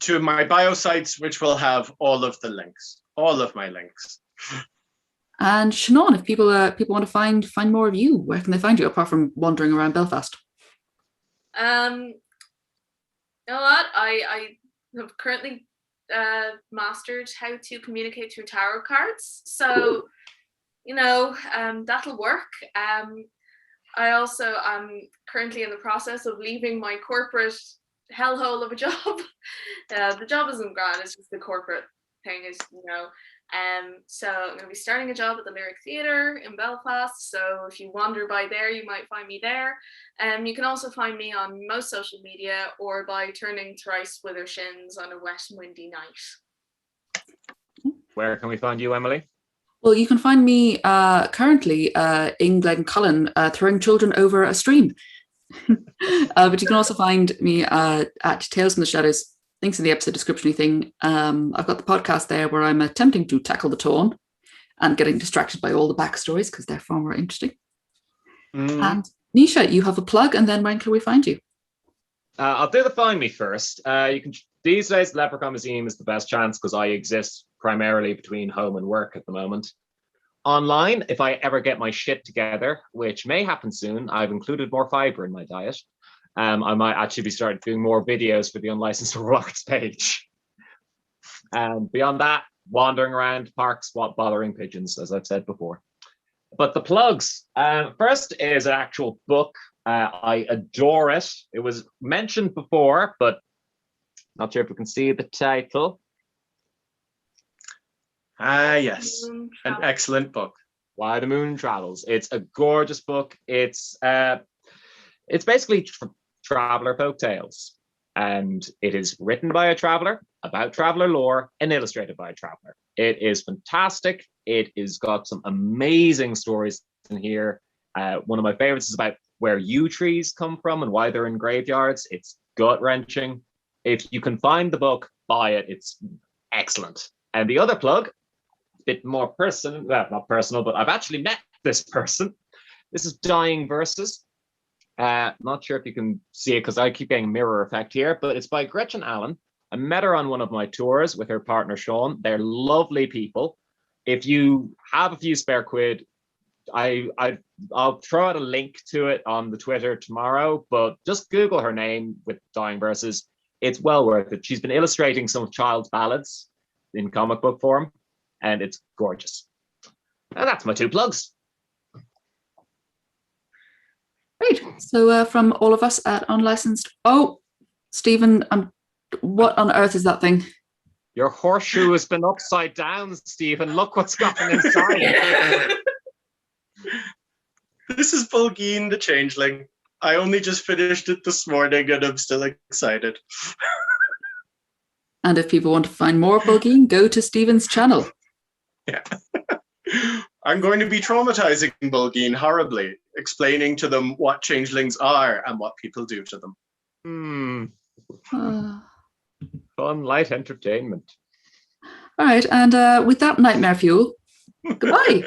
To my bio sites, which will have all of the links, all of my links. And Shannon, if people want to find more of you, where can they find you apart from wandering around Belfast? You know what? I have currently mastered how to communicate through tarot cards, so that'll work. I also am currently in the process of leaving my corporate hellhole of a job. The job isn't grand, it's just the corporate thing is, so I'm going to be starting a job at the Lyric Theatre in Belfast, so if you wander by there you might find me there. You can also find me on most social media or by turning thrice with her shins on a wet and windy night. Where can we find you, Emily? Well, you can find me currently in Glencullen throwing children over a stream. But you can also find me at Tales from the Shadows. Links in the episode description thing. I've got the podcast there where I'm attempting to tackle the tone and getting distracted by all the backstories because they're far more interesting. And Naoise, you have a plug, and then when can we find you? I'll do the find me first. You can these days. The Leprechaun Museum is the best chance because I exist primarily between home and work at the moment. Online, if I ever get my shit together, which may happen soon, I've included more fiber in my diet. I might actually be starting doing more videos for the Unlicensed Rockets page. And beyond that, wandering around parks, bothering pigeons, as I've said before. But the plugs. First is an actual book. I adore it. It was mentioned before, but not sure if we can see the title. Yes, an excellent book. Why the Moon Travels. It's a gorgeous book. It's basically traveler folk tales, and it is written by a traveler about traveler lore and illustrated by a traveler. It is fantastic. It has got some amazing stories in here. One of my favorites is about where yew trees come from and why they're in graveyards. It's gut-wrenching. If you can find the book, buy it. It's excellent. And the other plug, a bit more personal, well, not personal, but I've actually met this person. This is Dying Verses. Not sure if you can see it because I keep getting mirror effect here, but it's by Gretchen Allen. I met her on one of my tours with her partner, Sean. They're lovely people. If you have a few spare quid, I'll throw out a link to it on the Twitter tomorrow, but just Google her name with Dying Verses. It's well worth it. She's been illustrating some of Child's ballads in comic book form, and it's gorgeous. And that's my two plugs. Great. So from all of us at Unlicensed. Oh, Stephen, what on earth is that thing? Your horseshoe has been upside down, Stephen. Look what's gotten inside. This is Bulgeen the Changeling. I only just finished it this morning and I'm still excited. And if people want to find more Bulgeen, go to Stephen's channel. Yeah. I'm going to be traumatizing Bulgeen horribly, explaining to them what changelings are and what people do to them. Fun, light entertainment. All right, and with that nightmare fuel, goodbye.